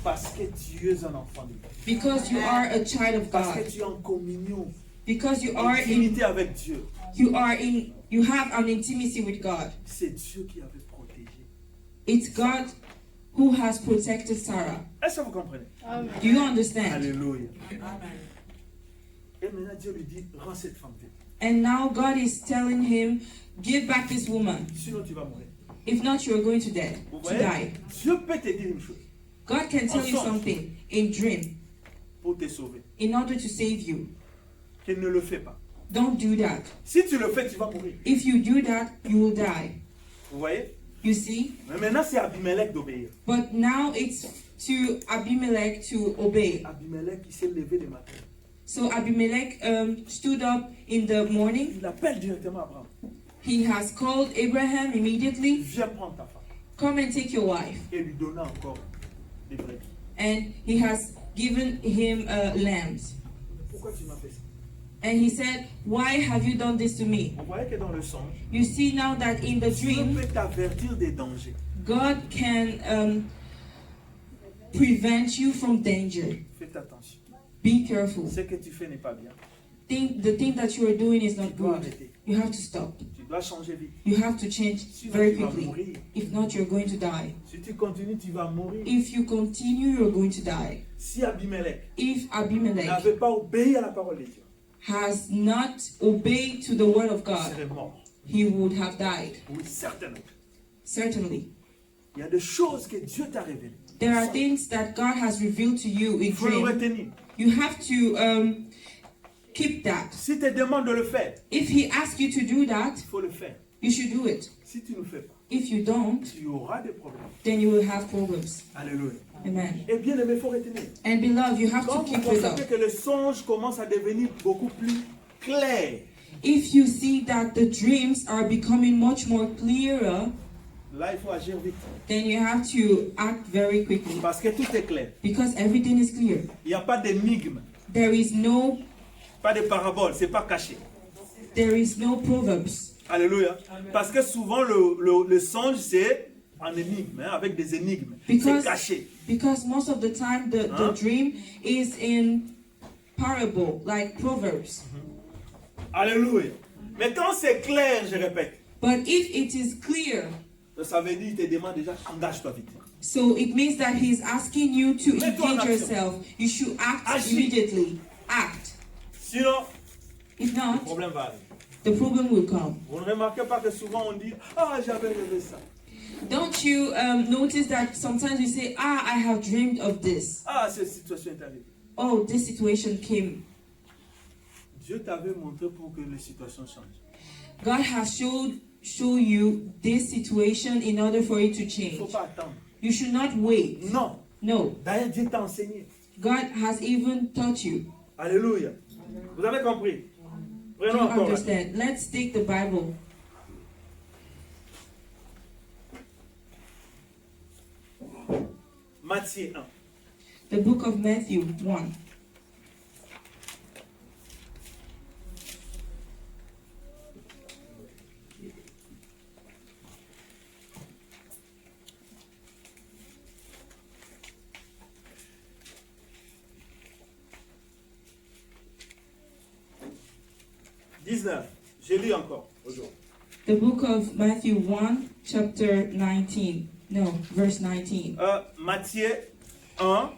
Parce que tu es un enfant de Dieu. Because you are a child of Parce God. que tu es en communion, Because you en are in intimité avec Dieu. you have an intimacy with God. C'est Dieu qui avait protégé. It's God who has protected Sarah. Est-ce que vous comprenez? Do you understand? Alléluia. Et maintenant Dieu lui dit, rends cette femme vite. And now God is telling him, give back this woman. Sinon tu vas mourir. If not, you are going to Vous die. voyez? Dieu peut te dire une chose God can tell you something in dream pour te sauver. in order to save you. Qu'il ne le fait pas. Don't do that. Si tu le fais, tu vas mourir. If you do that, you will die. Vous voyez? You see? Mais maintenant c'est Abimelech d'obéir. But now it's to Abimelech to obey. Abimelech il s'est levé le matin. So Abimelech stood up in the morning. Il appelle directement Abraham. He has called Abraham immediately. Viens prendre ta femme. Come and take your wife. Et lui donna encore des brebis. And he has given him lambs. Pourquoi tu m'as fait ça? And he said, why have you done this to me? Vous voyez que dans le songe, You see now that in the Dieu dream, peut t'avertir des dangers. God can prevent you from danger. Faites attention. Be careful. Ce que tu fais n'est pas bien. The thing that you are doing is Tu not dois good. arrêter. You have to stop. Tu dois changer vite. You have to change Sinon, very tu vas quickly. mourir. If not, you're going to die. Si tu continues, tu vas mourir. If you continue, you're going to die. Si Abimelech If Abimelech n'avait pas obéi à la parole de Dieu, has not obeyed to the word of il God, serait mort. he would have died. Oui, certainement. Certainly. Il y a des choses que Dieu t'a révélées. There are things that God has revealed to you in Il faut le dream. retenir. You have to keep that. Si tu demandes de le faire, If he asks you to do that, il faut le faire. you should do it. Si tu ne le fais pas, If you don't, tu auras des problèmes. then you will have problems. Alléluia. Amen. Et bien aimé, il faut retenir. And beloved, you have Quand to vous keep it up. constatez que le songe commence à devenir beaucoup plus clair, If you see that the dreams are becoming much more clearer, là il faut agir vite. then you have to act very quickly Parce que tout est clair. because everything is clear. Il n'y a pas d'énigme, There is no pas de parabole, c'est pas caché. proverbs. Alléluia. Parce que souvent le songe c'est en énigme, hein, avec des énigmes. C'est Because, caché. because most of the time the Huh? dream is in parable, like proverbs. Alléluia. Mais quand c'est clair, je répète, But if it is clear, ça veut dire qu'il te demande déjà, engage-toi vite. so it means that he's asking you to Mets-toi en engage action. yourself. You should act Agis. immediately. Act. Sinon, If le not, problème va arriver. the problem will come. Vous ne remarquez pas que souvent on dit, ah j'avais rêvé ça. Don't you notice that sometimes you say, I have dreamed of this. Ah, cette situation est arrivée. Oh, this situation came. Dieu t'avait montré pour que les situations changent. God has show you this situation in order for it to Il ne change. faut pas attendre. You should not wait. Non. No. D'ailleurs, Dieu t'a enseigné. God has even taught you. Alléluia. Vous avez compris? Do you Prenons encore. understand? Let's take the Bible. Matthieu 1. The book of Matthew 1. Je lis encore aujourd'hui. The book of Matthew 1, chapter 19. No, verse 19. Matthieu 1,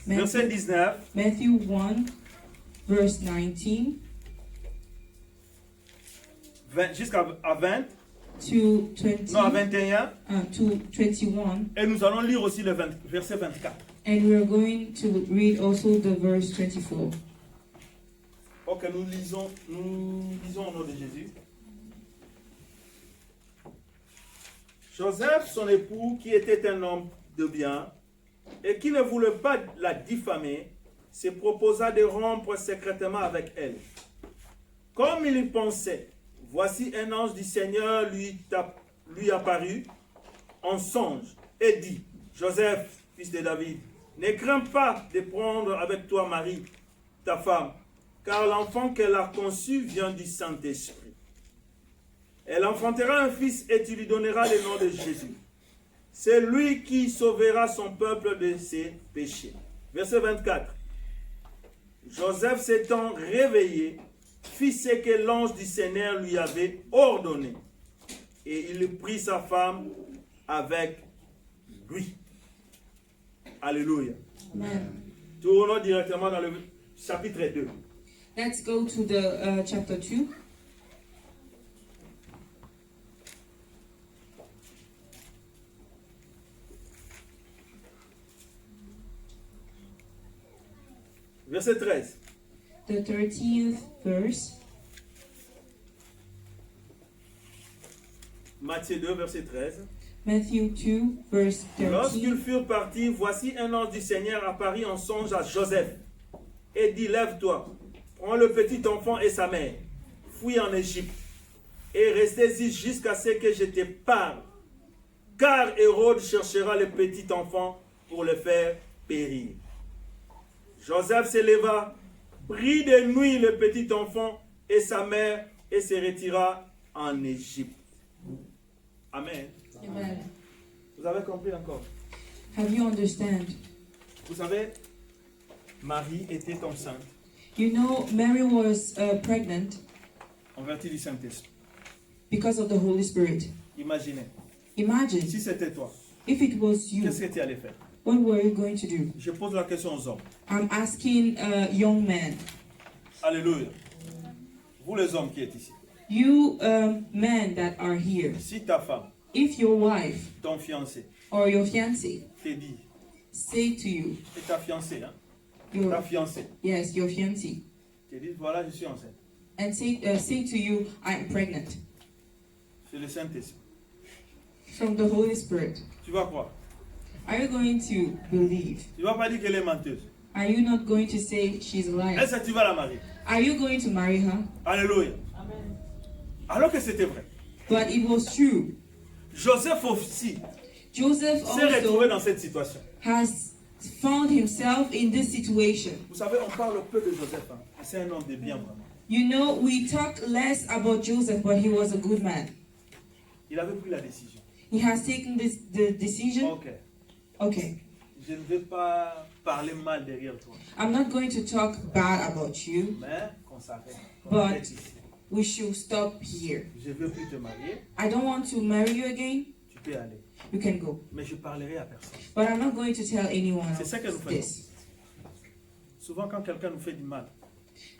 verset 19. Matthew 1, verse 19 Jusqu'à 20. to 20, Non, à 21. to 21. Et nous allons lire aussi le verset 24. And we are going to read also the verse 24. Ok, nous lisons au nom de Jésus. Joseph, son époux, qui était un homme de bien et qui ne voulait pas la diffamer, se proposa de rompre secrètement avec elle. Comme il y pensait, voici un ange du Seigneur lui apparut en songe et dit, Joseph, fils de David, ne crains pas de prendre avec toi Marie, ta femme, car l'enfant qu'elle a conçu vient du Saint-Esprit. Elle enfantera un fils et tu lui donneras le nom de Jésus. C'est lui qui sauvera son peuple de ses péchés. Verset 24. Joseph s'étant réveillé, fit ce que l'ange du Seigneur lui avait ordonné. Et il prit sa femme avec lui. Alléluia. Amen. Tournons directement dans le chapitre 2. Let's go to the chapter 2. Verset 13. The 13th verse. Matthieu 2, verset 13. Matthew 2, verse Lorsqu'ils 13. furent partis, voici un ange du Seigneur apparut en songe à Joseph et dit, lève-toi, prends le petit enfant et sa mère, fuis en Égypte et restez-y jusqu'à ce que je te parle. Car Hérode cherchera le petit enfant pour le faire périr. Joseph se leva, prit de nuit le petit enfant et sa mère et se retira en Égypte. Amen. Amen. Vous avez compris encore? Have you understand? Vous savez, Marie était enceinte You know, Mary was pregnant en vertu du Saint-Esprit. because of the Holy Spirit. Imaginez, Imagine si c'était toi, if it was you, qu'est-ce que tu allais faire? what were you going to do? Je pose la question aux hommes. I'm asking young men. Alléluia. Vous les hommes qui êtes ici. You men that are here, Si ta femme, if your wife ton fiancé, or your fiancé te dit, say to you, et ta fiancée, hein, ta your fiancée, yes, your fiancé, te dit, voilà, je suis enceinte. and say to you, I'm pregnant C'est le Saint-Esprit. from the Holy Spirit. Tu vas croire. Are you going to believe? Tu ne vas pas dire qu'elle est menteuse. Are you not going to say she's a liar? Est-ce que tu vas la marier? Are you going to marry her? Alléluia. Alors que c'était vrai. But it was true. Joseph aussi Joseph s'est retrouvé dans also cette situation. has found himself in this situation. Vous savez, on parle peu de Joseph. Hein. C'est un homme de bien, vraiment. You know, we talk less about Joseph, but he was a good man. Il avait pris la décision. He has taken the decision. Ok. Okay, Je ne vais pas parler mal derrière toi. I'm not going to talk bad about you. Mais qu'on s'arrête. Qu'on But- arrête ici. We should stop here. Je ne veux plus te marier. I don't want to marry you again. Tu peux aller. You can go. Mais je parlerai à personne. But I'm not going to tell anyone C'est ça que nous else faisons. this. Souvent, quand quelqu'un nous fait du mal,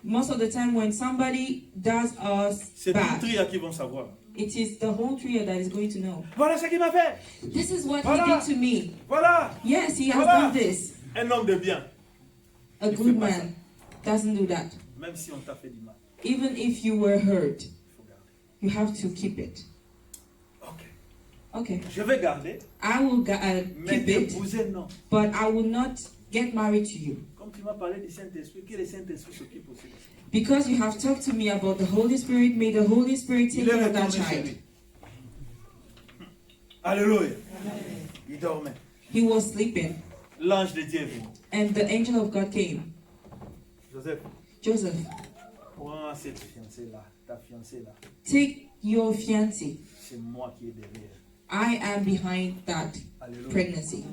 Most of the time when somebody does us c'est bad, d'autres à qui vont savoir. It is the whole trio that is going to know. Voilà ce qu'il m'a fait. This is what Voilà. he did to me. Voilà. Yes, he has Voilà. done this. Un homme de bien. A Il good fait pas man doesn't do that. Même si on t'a fait du mal, Even if you were hurt, il faut garder. you have to keep it. Ok. Okay, Je vais garder, I will mais keep it, t'épouser, non. but I will not get married to you. Comme tu m'as parlé du Saint-Esprit, que le Saint-Esprit s'occupe aussi de ça. Because you have talked to me about the Holy Spirit, may the Holy Spirit take Il est care of that retourné chez child. lui. Alléluia. Il dormait. He was sleeping, L'ange de Dieu est venu. and the angel of God came. Joseph, Joseph, prends cette fiancée-là, ta fiancée-là. take your fiancé. C'est moi qui est derrière. I am behind that Alléluia. pregnancy.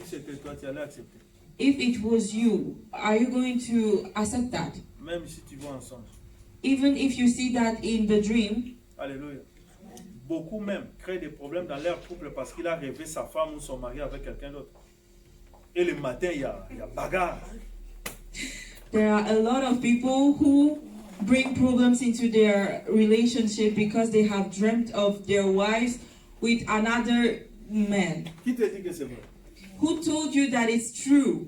Si c'était toi, tu allais accepter. If it was you, are you going to accept that? Même si tu vois un songe. Even if you see that in the dream, Alléluia. Beaucoup même créent des problèmes dans leur couple parce qu'il a rêvé sa femme ou son mari avec quelqu'un d'autre. Et le matin, il y a bagarre. there are a lot of people who bring problems into their relationship because they have dreamt of their wives with another man. Qui te dit que c'est vrai? Who told you that it's true?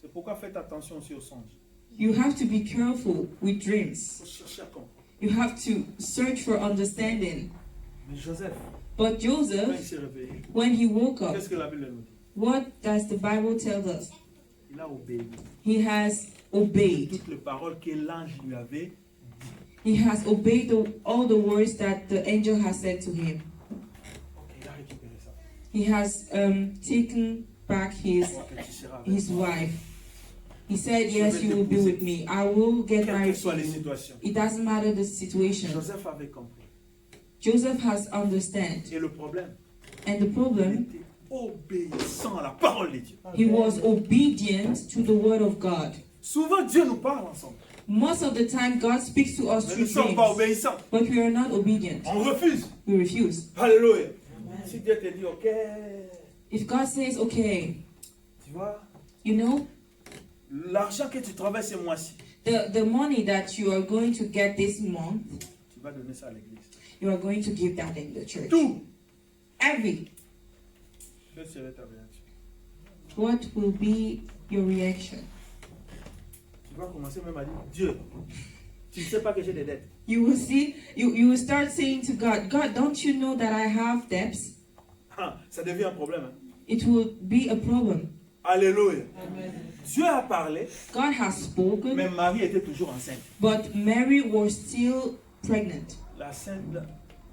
C'est pourquoi faites attention aussi aux songes. You have to be careful with Il dreams. faut chercher à comprendre. You have to search for understanding. Mais Joseph, But quand il Joseph, s'est réveillé, when he woke up, qu'est-ce que la Bible nous dit? what does the Bible tell us? Il a obéi. He has obeyed. Toutes les paroles que l'ange lui avait. He has obeyed all the words that the angel has said to him. Ok, il a récupéré ça. He has taken back Que tu seras avec his moi. wife. He said, yes, you will be with me. I will get Quelles que married soient to les you. situations. It doesn't matter the situation. Joseph avait compris. Joseph has understand. Et le problème, And the il problem, était obéissant à la parole de Dieu. he was obedient to the word of God. Souvent, Dieu nous parle ensemble. Most of the time, God speaks to us Mais nous through ne sommes pas dreams, obéissants. but we are not obedient. On refuse. We refuse. Alléluia. Si Dieu te dit, ok, If God says, okay, tu vois, you know, l'argent que tu travailles ce mois-ci, the money that you are going to get this month, tu vas donner ça à l'église. you are going to give that in the church. Tout. Every. Quelle serait ta réaction? What will be your reaction? Tu vas commencer même à dire, Dieu, tu ne sais pas que j'ai des dettes. You will see, you will start saying to God, God, don't you know that I have debts? Ah, ça devient un problème. Hein? It will be a problem. Alléluia. Dieu a parlé, God has spoken, mais Marie était toujours enceinte. but Mary was still pregnant.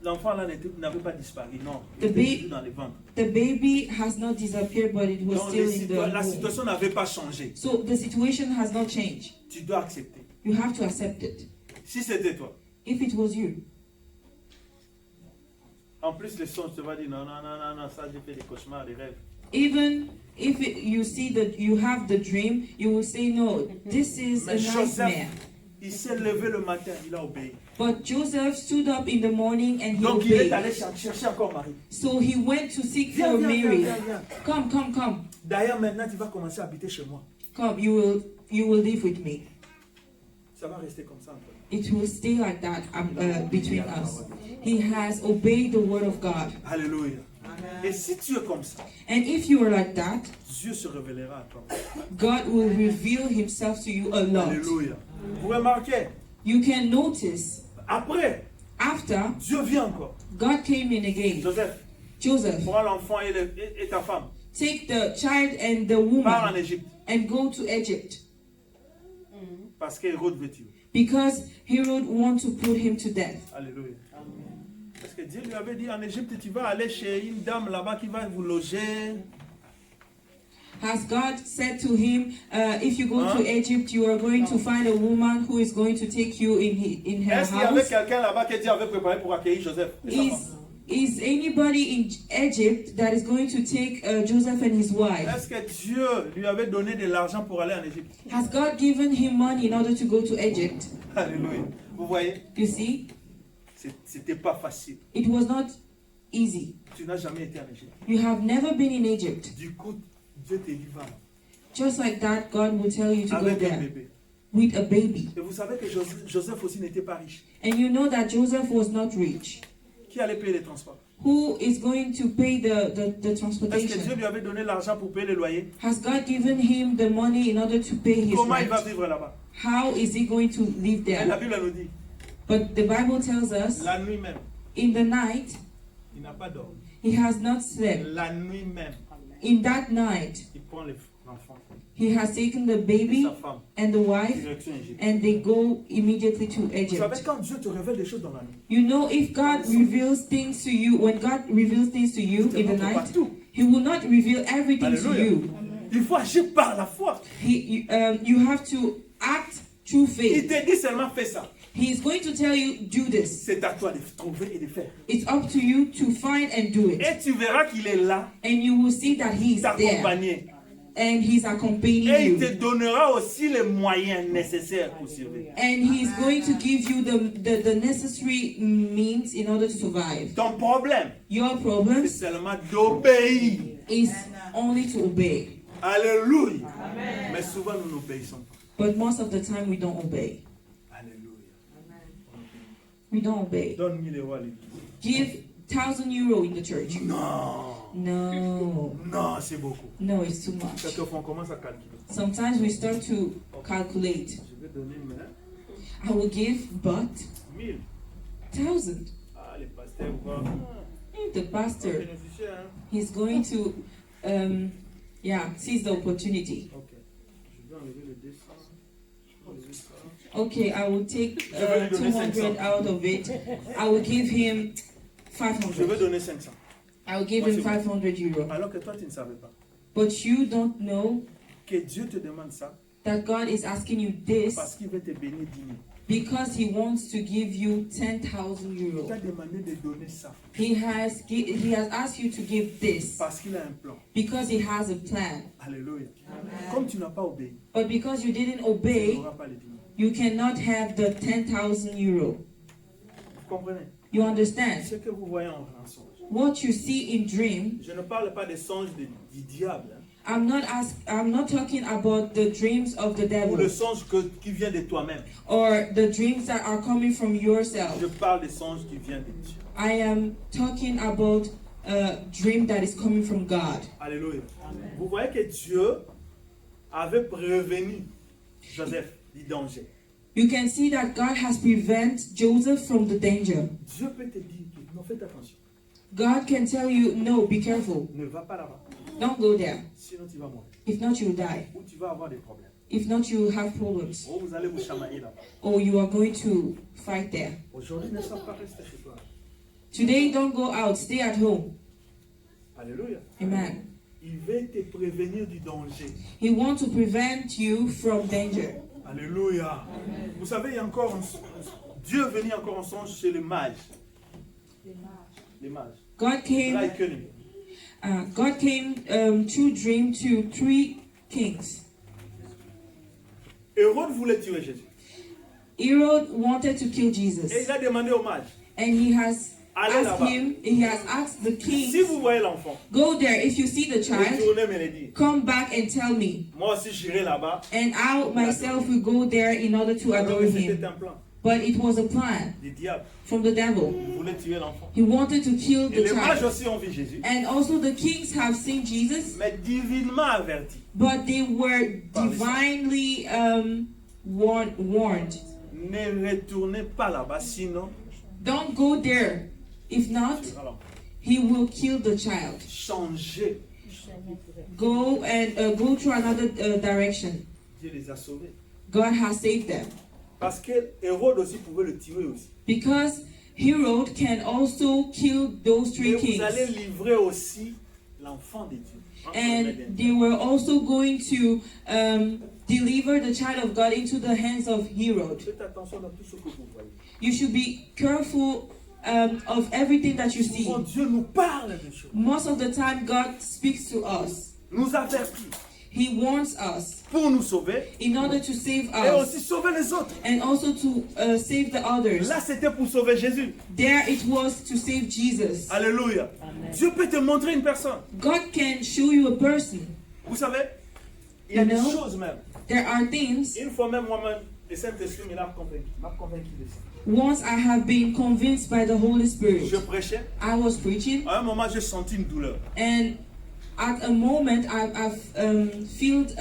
L'enfant là n'avait pas disparu, non. Il The était baby- toujours dans les ventres. The baby has not disappeared, but it was Donc still in the la womb. situation n'avait pas changé. So the situation has not changed. Tu dois accepter. You have to accept it. Si c'était toi, If it was you, en plus le songe te va dire non, non, non, non, non, ça j'ai fait des cauchemars, des rêves. even if you see that you have the dream, you will say, no, this is a Mais nightmare. Joseph, il s'est levé le matin, il a obéi. But Joseph stood up in the morning and he Donc il est obeyed. allé chercher encore Marie. So he went to seek Viens, for viens, viens, Mary. viens, viens. Come. D'ailleurs maintenant tu vas commencer à habiter chez moi. Come, you will live with me. Ça va rester comme ça entre nous. It will stay like that between us. He has obeyed the word of God. Alléluia. Et si tu es comme ça, And if you are like that, Dieu se révélera à toi. God will reveal himself to you a lot. Alléluia. Vous remarquez, You can notice après, after Dieu vient encore. God came in again. Joseph, Joseph, prends l'enfant et ta femme. take the child and the Pars en woman Égypte. and go to Egypt. Parce qu'Hérode veut tuer. Because Herod wants to put him to death. Alléluia. Parce que Dieu lui avait dit en Égypte, tu vas aller chez une dame là-bas qui va vous loger. Has God said to him, if you go Huh? to Egypt, you are going to find a woman who is going to take you in her Est-ce qu'il y avait house? quelqu'un là-bas que Dieu avait préparé pour accueillir Joseph et sa femme? Is anybody in Egypt that is going to take Joseph and his wife? Est-ce que Dieu lui avait donné de l'argent pour aller en Égypte? Has God given him money in order to go to Egypt? Alléluia. Vous voyez, You see, c'était pas facile. it was not easy. Tu n'as jamais été en Égypte. You have never been in Egypt. Du coup, Dieu te dit va Just like that, God will tell you to go avec un there bébé. with a baby. Et vous savez que Joseph aussi n'était pas riche. And you know that Joseph was not rich. Qui allait payer les transports? Who is going to pay the Est-ce que Dieu transportation? lui avait donné l'argent pour payer le loyer? Has God given him the money in order to pay his Comment il va rent? vivre là-bas? How is he going to live Et la there? Bible nous dit, But the Bible tells us la nuit même, in the night il n'a pas dormi. he has not slept. La nuit même, In that night il prend l'enfant he has taken the et baby sa femme, and the wife direction Égypte. and they go immediately to Vous savez, Egypt. quand Dieu te révèle des choses dans la nuit, You know, if God reveals things to you, when God reveals things to you il te in the montre pas night, tout. He will not reveal everything to Alléluia. you. Il faut agir par la foi. You have to act through Il faith. te dit seulement fais ça. He is going to tell you, do this. C'est à toi de trouver et de faire. It's up to you to find and do it. Et tu verras qu'il est là, And you will see that He is there. t'accompagner. And He's accompanying Et il te you. donnera aussi les moyens nécessaires pour survivre. And He is going to give you the necessary means in order to survive. Ton problème, Your c'est problem seulement d'obéir. is only to obey. Alléluia. Mais souvent, nous n'obéissons pas. But most of the time we don't obey. Alléluia. We don't obey. Donne 1000 euros à l'église. Give 1,000 € in the church. Non. No. Non, c'est beaucoup. No, it's too much. Quelquefois, on commence à calculer. Sometimes we start to calculate. Je vais donner I will give but 1000. 1,000. Ah, les pasteurs vont. The pastor, Bénéficier, hein? he's going to, seize the opportunity. Ok. Je vais enlever le 200. Enlever ça. Okay, I will take Je vais lui donner 200 500. out of it. I will give him Je vais 500. donner 500. I will give Moi, him c'est bon. 500 €. Alors que toi, tu ne savais pas. But you don't know Que Dieu te demande ça that God is asking you this parce qu'il veut te bénir 10 000. because He wants to give you 10,000 Il t'a €. demandé de donner ça He has asked you to give this parce qu'il a un plan. because He has a plan. Alléluia. Comme tu n'as pas obéi, But because you didn't tu obey, n'auras pas les 10 000. you cannot have the 10,000 €. Vous comprenez? You understand? Ce que vous voyez en songe. What you see in dream, Je ne parle pas des songes du diable. Hein. I'm not talking about the dreams of the Ou devil le songe qui vient de toi-même. or the dreams that are coming from Je yourself. parle des songes qui viennent de Dieu. I am talking about a dream that is coming from God. Alléluia. Vous voyez que Dieu avait prévenu Joseph du danger. You can see that God has prevented Joseph from the danger. Dieu peut te dire que non, faites attention. God can tell you, no, be careful. Ne va pas là-bas. Don't go there. Sinon, tu vas mourir. If not, you'll die. Ou tu vas avoir des problèmes. If not, you will have problems. Ou vous allez vous chamailler là-bas. Or you are going to fight there. Aujourd'hui, ne sois pas resté chez toi. Today, don't go out. Stay at home. Alléluia. Amen. Il veut te prévenir du danger. He wants to prevent you from danger. Alléluia. Vous savez, il y a encore Dieu venait encore en songe chez les mages. Les mages. God came. Lycaonie. God came through dream to 3 kings. Hérode voulait tuer Jésus. Herod wanted to kill Et Jesus, il a demandé aux mages, and he has allez là-bas. he has asked the Si kings, vous voyez l'enfant, go there. If you see the child, retournez me le dire. come back and tell me, Moi aussi, j'irai là-bas. and I myself will go there in order to Alors, adore c'était him. un plan But it was a plan du diable. from the devil. Il voulait tuer l'enfant. He wanted to kill Et the les mages child. aussi ont vu Jésus, And also the kings have seen Jesus, mais divinement avertis. but they were divinely warned. Ne retournez pas là-bas, sinon, Don't go there. If not, tu seras l'enfant. he will kill the child. Changez. Go and go through another direction. Dieu les a sauvés. God has saved them. Parce que Hérode aussi pouvait le tuer aussi. Because Herod can also kill those Et 3 vous allez kings. livrer aussi l'enfant de Dieu. entre les mains And d'Indien. they were also going to deliver the child of God into the hands of Herod. Faites attention à tout ce que vous voyez. You should be careful of everything that you see. Quand Dieu nous parle de choses, Most of the time, God speaks to us. nous avertit He warns us pour nous sauver in order to save et us aussi sauver les autres. and also to save the others. Là, c'était pour sauver Jésus. There it was to save Jesus. Alléluia. Dieu peut te montrer une personne. God can show you a person. Vous savez, il y a You des know? choses même. There are things. Une fois même, moi-même, Le Saint-Esprit m'a convaincu de ça. Once I have been convinced by the Holy Spirit. Je prêchais. I was preaching. À un moment, j'ai senti une douleur. And at a moment, I've felt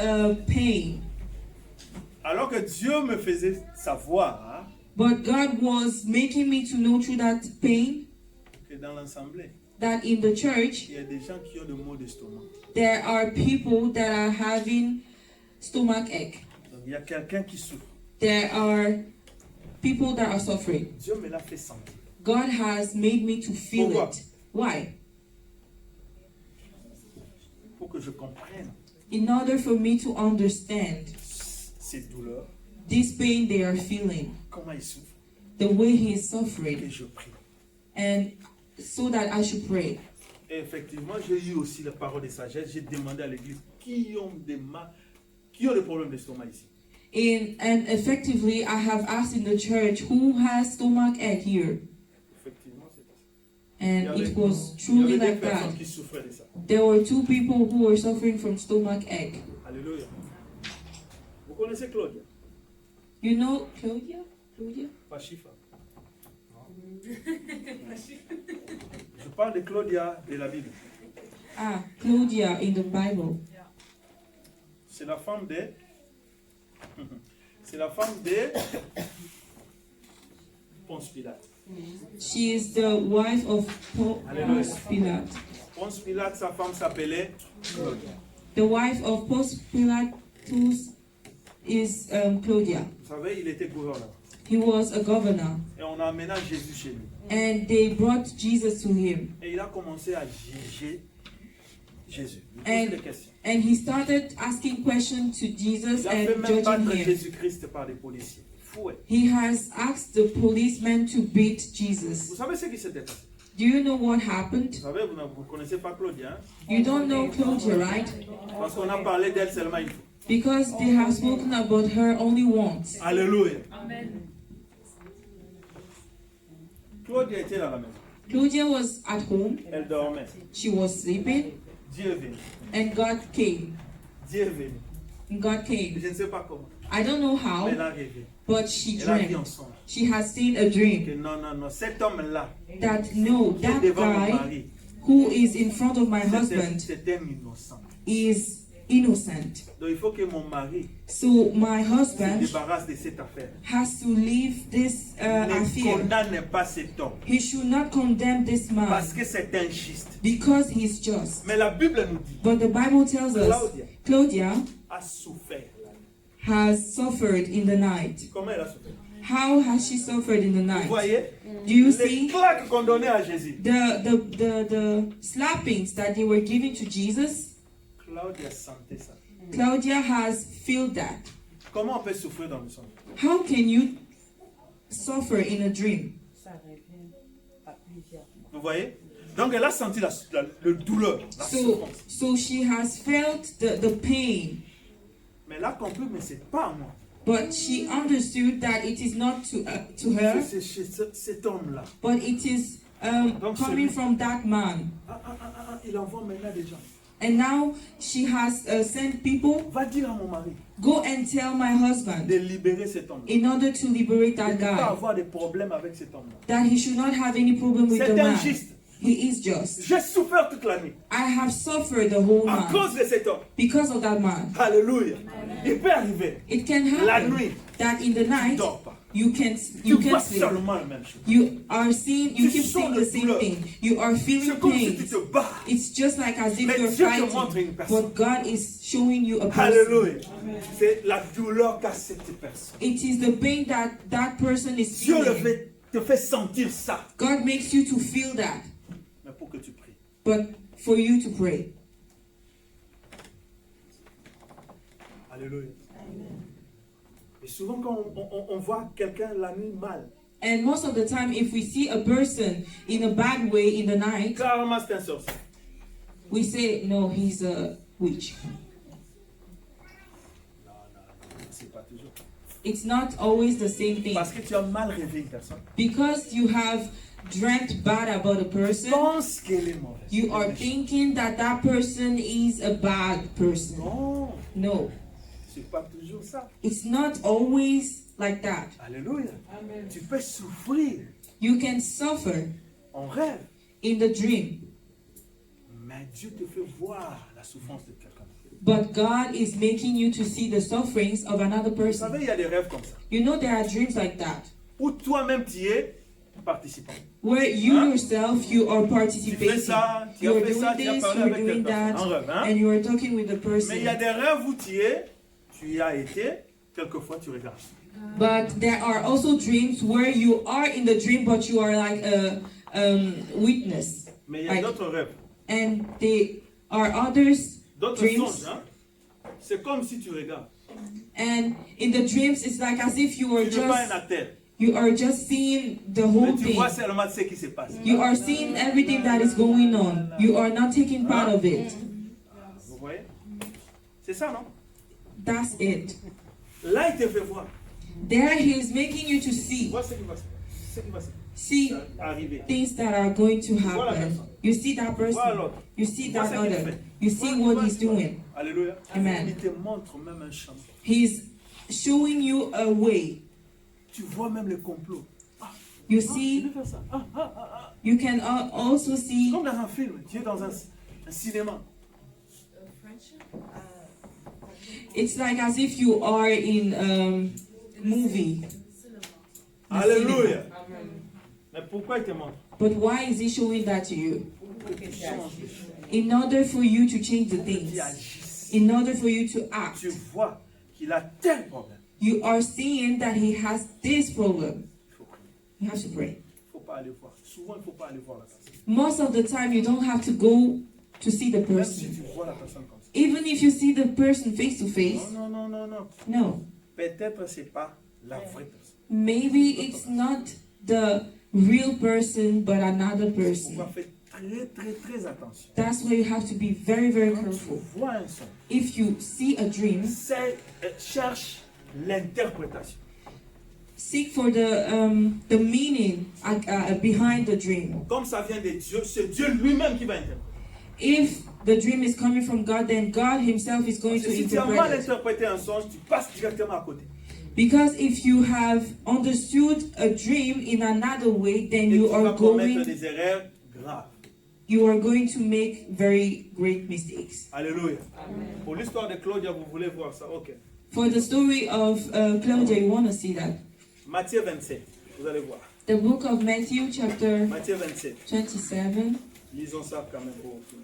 pain. Alors que Dieu me faisait savoir But God was making me to know through that pain que dans l'assemblée, that in the church, il y a des gens qui ont des maux d'estomac. there are people that are having stomach ache. Donc il y a quelqu'un qui souffre. There are people that are suffering. Dieu me l'a fait sentir. God has made me to feel Pourquoi? it. Why? Pour que je comprenne In order for me to understand ces douleurs, this pain they are feeling, comment ils souffrent, the way he is et suffering, je prie. and so that I should pray. Et effectivement, j'ai eu aussi la parole de sagesse. J'ai demandé à l'église qui ont des problèmes d'estomac ici. And effectively, I have asked in the church who has stomach ache here, Effectivement, c'est ça. and it was il y truly avait des like that. personnes qui souffraient de ça. There were 2 people who were suffering from stomach ache. Alléluia. Vous connaissez Claudia? You know Claudia? Claudia? Pas Chifa. Je parle de Claudia de la Bible. Ah, Claudia in the Bible. C'est la femme de... C'est la femme de... Ponce Pilate. She is the wife of Pontius Pilate. Ponce Pilate, sa femme s'appelait Claudia. The wife of Pontius Pilatus is Claudia. Vous savez, il était gouverneur. He was a governor, Et on a amené Jésus chez lui. and they brought Jesus to him. Et il a commencé à juger Jésus. Il And- posait des questions. And he started asking questions to Jesus Il a fait and même battre judging him. Jésus-Christ par des policiers. Fouet. He has asked the policeman to beat Vous Jesus. savez ce qui s'était passé? Do you know what happened? Vous savez, vous ne connaissez pas Claudia, hein? You don't know Claudia, right? Parce qu'on a parlé d'elle seulement une fois. Because they have spoken about her only once. Alléluia. Amen. Claudia était dans la maison. Claudia was at home, Elle dormait. she was sleeping, Dieu est venu. and God came. Dieu est venu. And God came. Je ne sais pas comment. I don't know Mais elle how, a rêvé. but she Elle a vu en dreamt. songe. She has seen a Que dream non, non, non. Cet homme-là, that no, qui est that devant mon guy mari, who is in front of my husband c'est un innocent. is innocent. Donc il faut que mon mari So my se husband débarrasse de cette affaire. has to leave this Ne affair. condamne pas cet homme. He should not condemn this man Parce que c'est injuste. because he's just. Mais la Bible nous dit, But the Bible tells us Claudia a souffert. has suffered in the night. Comment elle a souffert? How has she suffered in the Vous night? voyez? Do you Les see claques qu'on donnait à Jésus. the slappings that they were giving to Jesus? Claudia sentait ça. Claudia has felt that. Comment on peut souffrir dans le songe? How can you suffer in a dream? Vous voyez? Donc elle a senti le douleur, la souffrance. So she has felt the pain, Mais elle a compris, mais c'est pas à moi. but she understood that it is not to her, C'est cet homme-là. but it is coming from that man. Il envoie maintenant des gens. And now she has sent people, Va dire à mon mari go and tell my husband de libérer cet homme-là. in order to liberate Il that ne peut pas guy, avoir de problème avec cet homme-là. that he should not have any problem with the C'est man. injuste. He is just. J'ai souffert toute la nuit I have suffered the whole à night cause de cet homme. because of that man. Alléluia. Il peut arriver It can la happen nuit, that in the tu ne night dors pas. you can Tu vois sleep. seulement la même chose. You are seeing, you Tu keep sens seeing le the same douleur. thing. You are feeling C'est comme si tu pain. te bats. It's just like as if Mais you're Dieu te montre fighting, une personne. but God is showing you a person. Alléluia. C'est la douleur qu'a cette personne. It is the pain that that person is Dieu feeling. te fait sentir ça. God makes you to feel that, Mais pour que tu pries. but for you to pray. Alléluia. Et souvent quand on voit quelqu'un la nuit mal, And most of the time, if we see a person in a bad way in the night, carrément c'est un sorcier. we say, no, he's a witch. Non, c'est pas toujours. It's not always the same thing. Parce que tu as mal rêvé une personne. Because you have dreamt bad about a person, Pense qu'elle est mauvaise. you are thinking that that person is a bad person. Non. No. C'est pas toujours ça. It's not always like that. Alléluia. Tu peux souffrir You can suffer en rêve, in the dream, mais Dieu te fait voir la souffrance de quelqu'un. but God is making you to see the sufferings of another Vous savez, person. il y a des rêves comme ça, You know there are dreams like that, où toi-même tu es participant. where you Hein? yourself, you are Tu fais participating. ça, tu You as are fait ça, doing tu as this, parlé you are avec doing quelqu'un that, en rêve. Hein? and you are talking with the Mais il y a person. des rêves où tu y as été, quelquefois tu regardes. But there are also dreams where you are in the dream, but you are like a witness. Mais il y a Like- d'autres rêves, And they are others d'autres dreams. songes. Hein? C'est comme si tu regardes. And in the dreams, it's like as if you were Tu n'es pas un just acteur, seeing the mais whole tu thing. vois seulement ce qui se passe. You are seeing everything that is going on. You are not taking part of it. Vous voyez? C'est ça, non? That's it. Là, il te fait voir. There he is making you to see Vois ce qui va see arriver. things that are going to Voilà happen. personne. You see that Vois person. l'autre. You see Vois that ce qu'il other. fait. You see Vois- what vois he's ce qu'il fait. doing. Alléluia. Amen. Il te montre même un chemin. He's showing you a way. Tu vois même le complot. You Il see, veut faire ça. you can also see. Comme dans un film, tu es dans un cinéma. It's like as if you are in movie. Alléluia. Mais pourquoi il te montre? But why is he showing that to you? Pour que tu changes les choses. In order for you to change the Pour que things. tu agisses. In order for you to act. Tu vois qu'il a tel problème. You are seeing that he has this problem. Il faut prier. You have to pray. Il ne faut pas aller voir. Souvent, il ne faut pas aller voir la personne. Most of the time, you don't have to go to see the Même si person. tu vois la personne comme ça. Even if you see the person face to face, Non, non, non, non, non. no. Peut-être ce n'est pas la vraie personne. Maybe it's not the real person, but another On person. va faire très, très, très attention. That's why you have to be very, very Quand tu careful. vois un son, If you see a dream, cherche l'interprétation. seek for the meaning behind the dream. Comme ça vient de Dieu, c'est Dieu lui-même qui va interpréter. If the dream is coming from God, then God Himself is going Parce to que si tu as mal interpret it. interprété un songe, tu passes directement à côté. Because if you have understood a dream in another way, then Et you tu vas are commettre going des erreurs graves. to make very great mistakes. Alléluia. Pour l'histoire de Claudia, vous voulez voir ça? Ok. For the story of Claudia, you want to see that. Matthieu 27. Vous allez voir. The book of Matthew, chapter Matthieu 27. 27. Lisons ça quand même pour vous.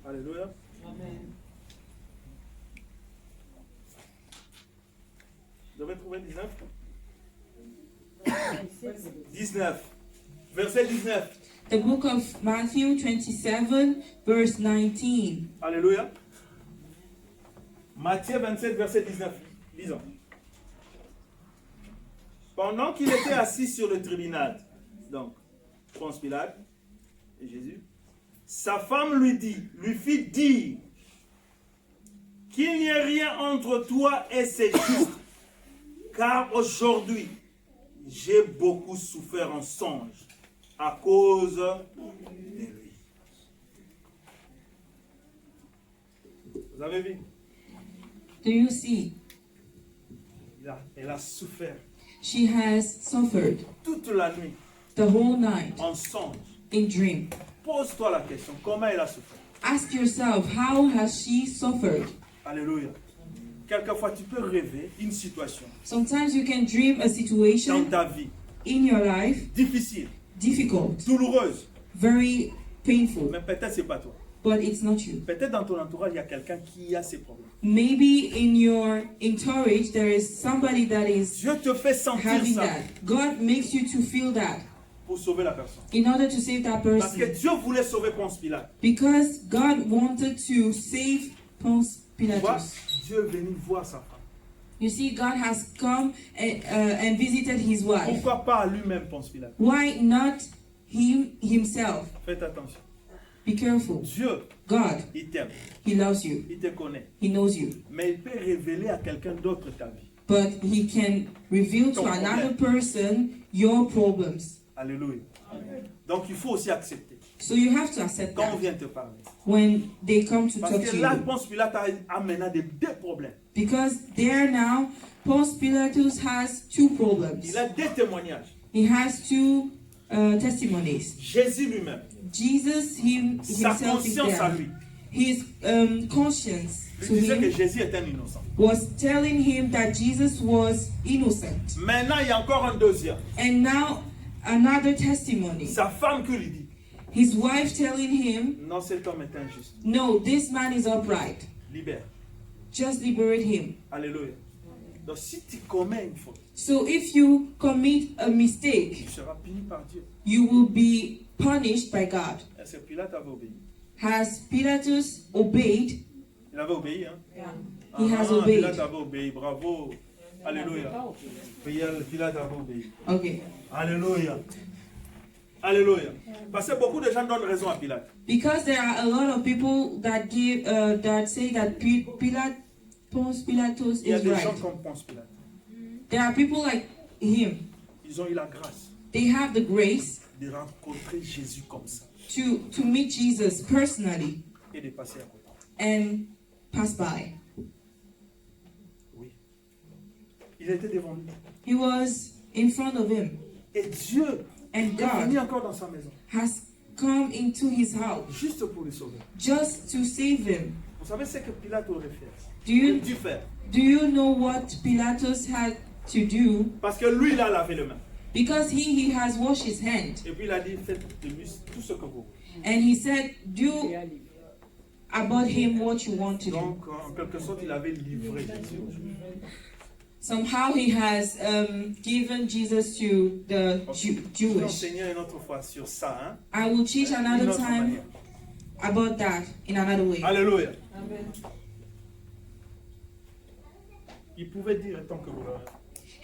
Alléluia. Vous avez trouvé 19? 19. Verset 19. The book of Matthew 27, verse 19. Alléluia. Matthieu 27, verset 19. Lisons. Pendant qu'il était assis sur le tribunal, donc, Ponce Pilate et Jésus, sa femme lui fit dire qu'il n'y ait rien entre toi et ces justes, car aujourd'hui, j'ai beaucoup souffert en songe à cause de lui. Vous avez vu? Do you see? Elle a souffert She has suffered toute la nuit the whole night en songe. in dream. Pose-toi la question, comment elle a souffert? Ask yourself, how has she suffered? Alléluia. Quelquefois, tu peux rêver une situation Sometimes you can dream a dans situation ta vie in your life difficile, difficult, douloureuse, very painful, mais peut-être c'est pas toi. but it's not you. Peut-être dans ton entourage, il y a quelqu'un qui a ces problèmes. Maybe in your entourage there is somebody that is Dieu te fait sentir having ça. that. God makes you to feel that. pour sauver la personne. in order to save that Parce que person. Dieu voulait sauver Ponce Pilate. Because God wanted to save Ponce Tu vois, Pilatus. Dieu est venu voir sa femme. You see, God has come and visited his wife. Pourquoi pas à lui-même, Ponce Pilate? Why not him himself? Faites attention. Be careful. Dieu, God, il t'aime, he loves you. il te connaît. He knows you. Mais il peut révéler à quelqu'un d'autre ta vie. But he can reveal to Ton another problème. person your problems. Alléluia. Donc il faut aussi accepter. So you have to accept Quand on that vient te parler. when they come to Parce talk que to là, you. Ponce Pilate a maintenant deux problèmes. Because there now, Ponce Pilatus has two problems. Il a deux témoignages. He has two testimonies. Jésus lui-même, Jesus sa himself is conscience à there. lui, His conscience to lui disait que him Jésus est un innocent. was telling him that Jesus was innocent. Maintenant, il y a encore un deuxième. And now another testimony. Sa femme qui lui dit, His wife telling him, non, cet homme est injuste. no, this man is upright. Libère. Just liberate him. Alléluia. Donc si tu commets une faute, So if you commit a mistake, tu seras puni par Dieu. you will be punished by God. Est-ce que Pilate avait obéi? Has Pilatus obeyed? Il avait obéi, hein? He has obeyed. Pilate avait obéi, bravo. Alléluia. Pilate avait obéi. Okay. Alléluia. Alléluia. Parce que beaucoup de gens donnent raison à Pilate. Because there are a lot of people that give that say that Ponce Pilatus Il y a is des gens right. comme Ponce Pilate. There are people like him. Ils ont eu la grâce They have the grace de rencontrer Jésus comme ça to meet Jesus personally et de passer à côté. and pass by. Oui. Il était devant lui. He was in front of him, Et Dieu and est venu God encore dans sa maison, has come into his house juste pour le sauver. just to save him. Vous savez ce que Pilate aurait fait? Do you Dû faire. do you know what Pilatus had to do? Parce que lui, il a lavé les mains. Because he has washed his hand, Et puis il a dit, faites de lui tout ce que vous. and he said, do about him what you want to do. Donc, en quelque sorte, il avait livré Jésus. Somehow he has given Jesus to the Je vais Jewish. enseigner une autre fois sur ça. Hein? I will teach D'une another autre time manière. about that in another way. Alléluia. Il pouvait dire tant que vous l'aurez.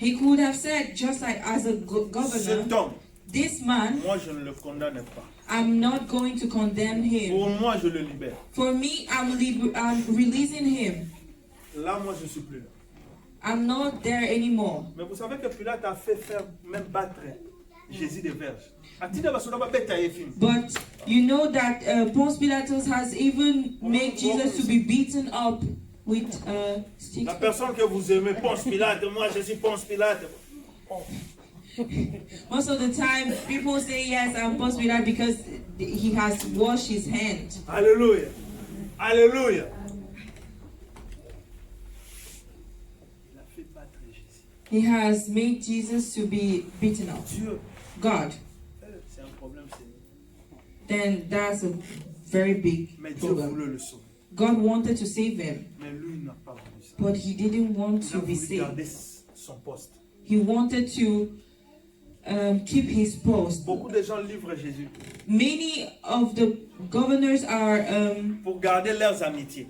He could have said, just like as a Cet governor, homme, this man, moi je ne le condamne pas. I'm not going to condemn him. Pour moi, je le libère. For me, I'm releasing him. Là, moi, je suis plus là. I'm not there anymore. Mais vous savez que Pilate a fait faire même battre Jésus des verges. Atina basona ba beta yefim. But you know that Ponce Pilatus has even made Jesus to be beaten up with sticks. La personne que vous aimez, Ponce Pilate, moi je suis Ponce Pilate. Most of the time, people say, yes, I'm Ponce Pilatus because he has washed his hand. Alléluia. Alléluia. Il a fait battre Jésus. He has made Jesus to be beaten up. Dieu, God, c'est un problème sérieux. then that's a very big Mais Dieu problem. voulait le sauver. God wanted to save him, Mais lui, il n'a pas voulu ça. but he didn't want Il a to be voulu garder saved. son poste. He wanted to keep his post. Beaucoup de gens livrent Jésus Many of the governors are pour garder leurs amitiés.